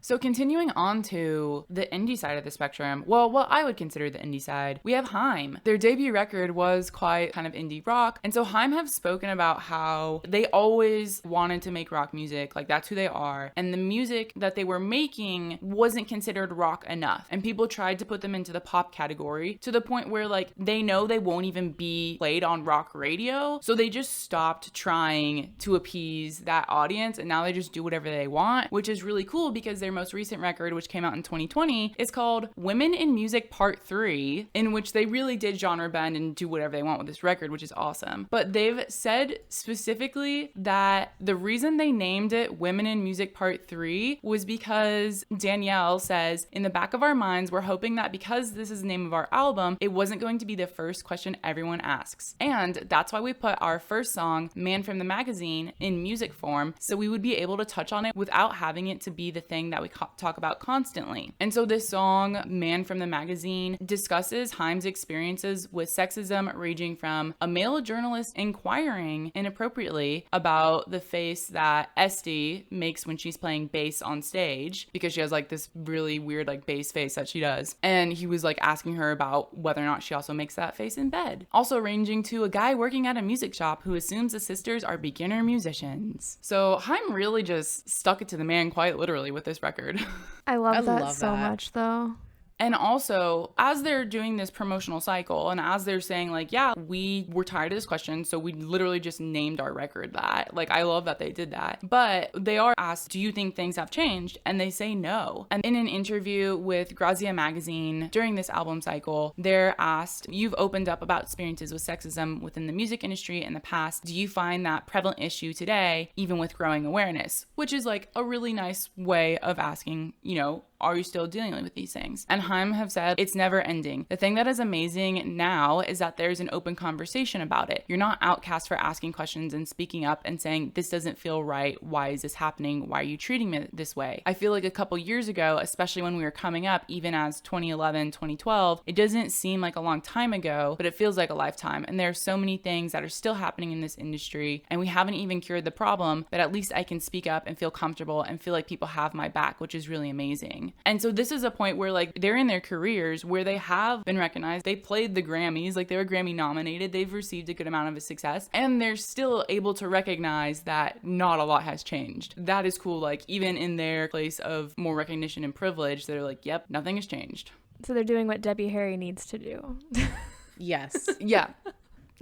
So continuing on to the indie side of the spectrum, well, what I would consider the indie side, we have Haim. Their debut record was quite kind of indie rock. And so Haim have spoken about how they always wanted to make rock music, like that's who they are. And the music that they were making wasn't considered rock enough. And people tried to put them into the pop category to the point where like they know they won't even be played on rock radio. So they just stopped trying to appease that audience. And now they just do whatever they want, which is really cool because they're most recent record, which came out in 2020, is called Women in Music Part 3, in which they really did genre bend and do whatever they want with this record, which is awesome. But they've said specifically that the reason they named it Women in Music Part 3 was because Danielle says, in the back of our minds, we're hoping that because this is the name of our album, it wasn't going to be the first question everyone asks. And that's why we put our first song, Man from the Magazine, in music form, so we would be able to touch on it without having it to be the thing that we talk about constantly. And so this song, Man from the Magazine, discusses Haim's experiences with sexism, ranging from a male journalist inquiring inappropriately about the face that Esty makes when she's playing bass on stage, because she has like this really weird like bass face that she does. And he was like asking her about whether or not she also makes that face in bed. Also ranging to a guy working at a music shop who assumes the sisters are beginner musicians. So Haim really just stuck it to the man quite literally with this record. I love that so much though. And also, as they're doing this promotional cycle and as they're saying like, yeah, we were tired of this question, so we literally just named our record that. Like, I love that they did that. But they are asked, do you think things have changed? And they say no. And in an interview with Grazia magazine during this album cycle, they're asked, you've opened up about experiences with sexism within the music industry in the past. Do you find that prevalent issue today, even with growing awareness? Which is like a really nice way of asking, you know, are you still dealing with these things? And Haim have said it's never ending. The thing that is amazing now is that there's an open conversation about it. You're not outcast for asking questions and speaking up and saying, this doesn't feel right. Why is this happening? Why are you treating me this way? I feel like a couple years ago, especially when we were coming up, even as 2011, 2012, it doesn't seem like a long time ago, but it feels like a lifetime. And there are so many things that are still happening in this industry, and we haven't even cured the problem, but at least I can speak up and feel comfortable and feel like people have my back, which is really amazing. And so this is a point where like they're in their careers where they have been recognized. They played the Grammys, like they were Grammy nominated. They've received a good amount of success, and they're still able to recognize that not a lot has changed. That is cool. Like even in their place of more recognition and privilege, they're like, yep, nothing has changed. So they're doing what Debbie Harry needs to do. Yes. Yeah,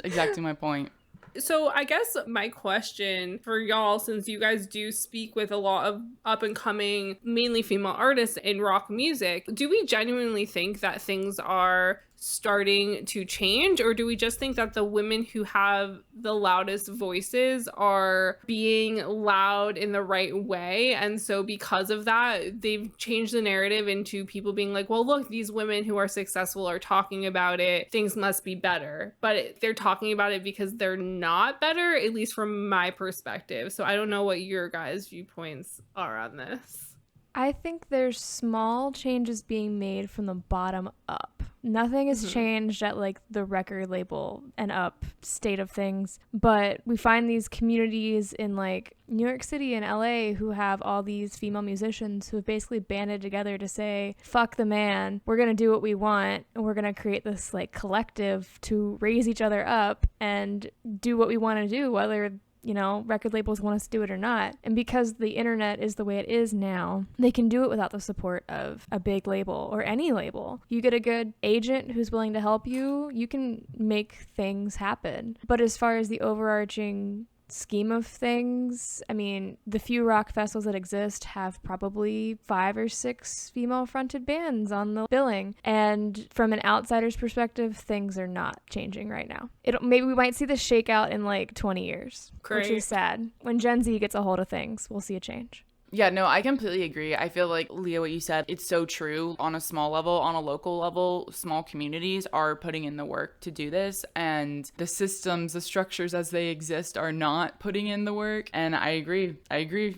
exactly my point. So I guess my question for y'all, since you guys do speak with a lot of up and coming, mainly female artists in rock music, do we genuinely think that things are starting to change, or do we just think that the women who have the loudest voices are being loud in the right way, and so because of that they've changed the narrative into people being like, well, look, these women who are successful are talking about it, things must be better, but they're talking about it because they're not better, at least from my perspective. So I don't know what your guys' viewpoints are on this. I think there's small changes being made from the bottom up. Nothing has changed at like the record label and up state of things, but we find these communities in like New York City and LA who have all these female musicians who have basically banded together to say, fuck the man, we're gonna do what we want, and we're gonna create this like collective to raise each other up and do what we want to do, whether, you know, record labels want us to do it or not. And because the internet is the way it is now, they can do it without the support of a big label or any label. You get a good agent who's willing to help you, you can make things happen. But as far as the overarching scheme of things, I mean, the few rock festivals that exist have probably 5 or 6 female fronted bands on the billing, and from an outsider's perspective, things are not changing right now. Maybe we might see this shakeout in like 20 years. Great. Which is sad. When Gen Z gets a hold of things, we'll see a change. Yeah, no, I completely agree. I feel like, Leah, what you said, it's so true. On a small level, on a local level, small communities are putting in the work to do this, and the systems, the structures as they exist are not putting in the work. And I agree.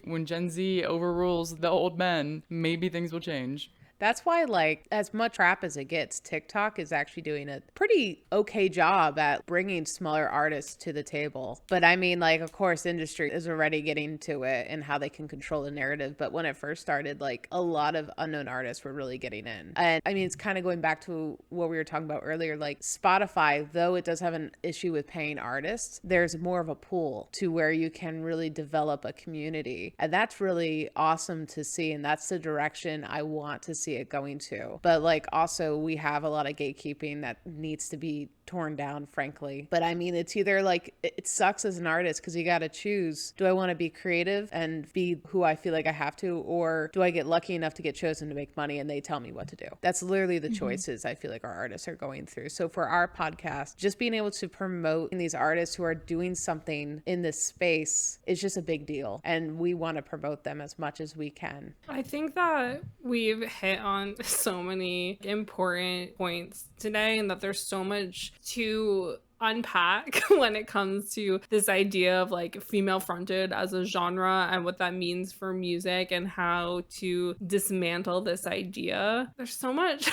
When Gen Z overrules the old men, maybe things will change. That's why, like, as much rap as it gets, TikTok is actually doing a pretty okay job at bringing smaller artists to the table. But I mean, like, of course, industry is already getting to it and how they can control the narrative. But when it first started, like, a lot of unknown artists were really getting in. And I mean, it's kind of going back to what we were talking about earlier. Like, Spotify, though it does have an issue with paying artists, there's more of a pool to where you can really develop a community. And that's really awesome to see. And that's the direction I want to see it going to. But like, also we have a lot of gatekeeping that needs to be torn down, frankly. But I mean, it's either like, it sucks as an artist because you got to choose. Do I want to be creative and be who I feel like I have to, or do I get lucky enough to get chosen to make money and they tell me what to do? That's literally the choices I feel like our artists are going through. So for our podcast, just being able to promote these artists who are doing something in this space is just a big deal. And we want to promote them as much as we can. I think that we've hit on so many important points today, and that there's so much to unpack when it comes to this idea of like female fronted as a genre and what that means for music and how to dismantle this idea. There's so much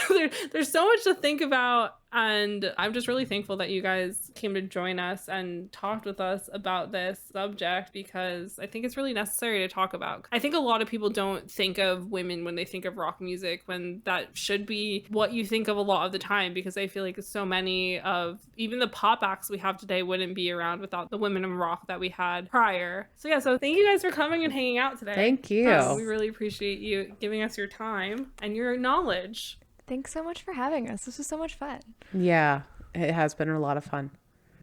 there's so much to think about, and I'm just really thankful that you guys came to join us and talked with us about this subject, because I think it's really necessary to talk about. I think a lot of people don't think of women when they think of rock music, when that should be what you think of a lot of the time, because I feel like so many of even the pop acts we have today wouldn't be around without the women in rock that we had prior. So yeah, so thank you guys for coming and hanging out today. Thank you. We really appreciate you giving us your time and your knowledge. Thanks so much for having us. This was so much fun. Yeah, it has been a lot of fun.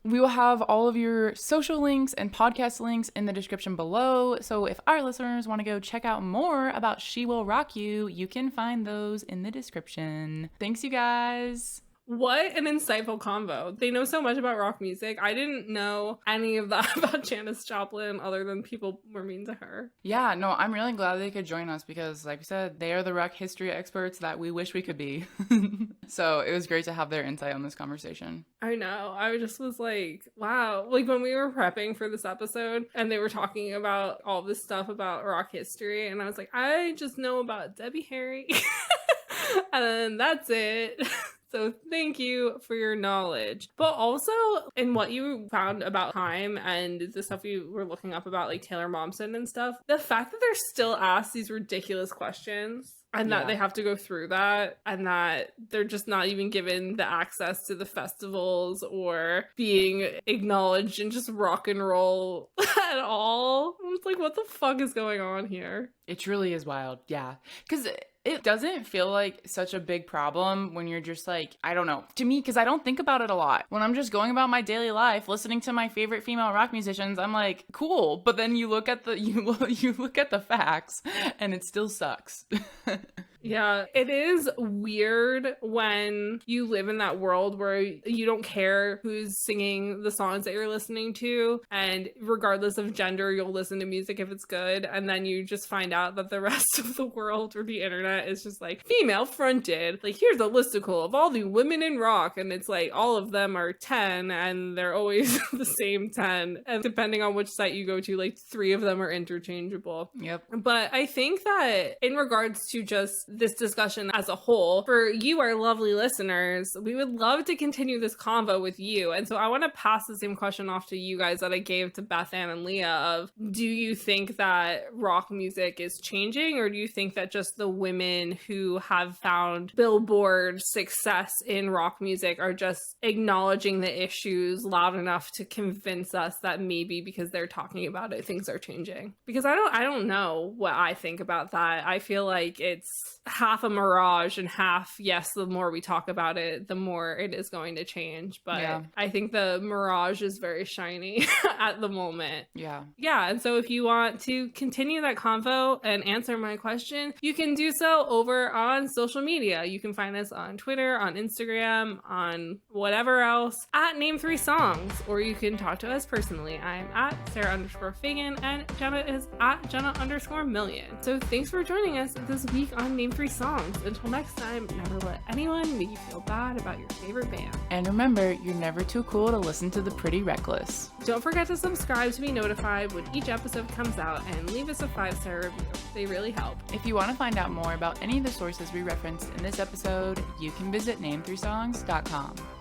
We will have all of your social links and podcast links in the description below. So if our listeners want to go check out more about She Will Rock You, you can find those in the description. Thanks, you guys. What an insightful convo. They know so much about rock music. I didn't know any of that about Janis Joplin other than people were mean to her. Yeah, no, I'm really glad they could join us because, like I said, they are the rock history experts that we wish we could be. So it was great to have their insight on this conversation. I know. I just was like, wow. Like when we were prepping for this episode and they were talking about all this stuff about rock history, and I was like, I just know about Debbie Harry. And then that's it. So thank you for your knowledge. But also in what you found about time and the stuff you were looking up about like Taylor Momsen and stuff, the fact that they're still asked these ridiculous questions and that they have to go through that, and that they're just not even given the access to the festivals or being acknowledged in just rock and roll at all. I was like, what the fuck is going on here? It truly is wild. Yeah. Because it doesn't feel like such a big problem when you're just like, I don't know, to me, because I don't think about it a lot. When I'm just going about my daily life, listening to my favorite female rock musicians, I'm like, cool. But then you look at the you look at the facts, and it still sucks. Yeah, it is weird when you live in that world where you don't care who's singing the songs that you're listening to, and regardless of gender, you'll listen to music if it's good, and then you just find out that the rest of the world or the internet is just like female fronted. Like, here's a listicle of all the women in rock, and it's like all of them are 10, and they're always the same 10, and depending on which site you go to, like 3 of them are interchangeable. Yep. But I think that in regards to just this discussion as a whole, for you, our lovely listeners, we would love to continue this convo with you. And so I want to pass the same question off to you guys that I gave to Beth Ann and Leah of, do you think that rock music is changing, or do you think that just the women who have found Billboard success in rock music are just acknowledging the issues loud enough to convince us that maybe because they're talking about it, things are changing? Because I don't know what I think about that. I feel like it's half a mirage and half, yes, the more we talk about it, the more it is going to change. But yeah. I think the mirage is very shiny at the moment. Yeah. And so if you want to continue that convo and answer my question, you can do so over on social media. You can find us on Twitter, on Instagram, on whatever else, at Name3Songs, or you can talk to us personally. I'm at Sarah_Fagan, and Jenna is at Jenna_Million. So thanks for joining us this week on Name3Songs. Until next time, never let anyone make you feel bad about your favorite band. And remember, you're never too cool to listen to the Pretty Reckless. Don't forget to subscribe to be notified when each episode comes out, and leave us a 5-star review. They really help. If you want to find out more about any of the sources we referenced in this episode, you can visit Name3Songs.com.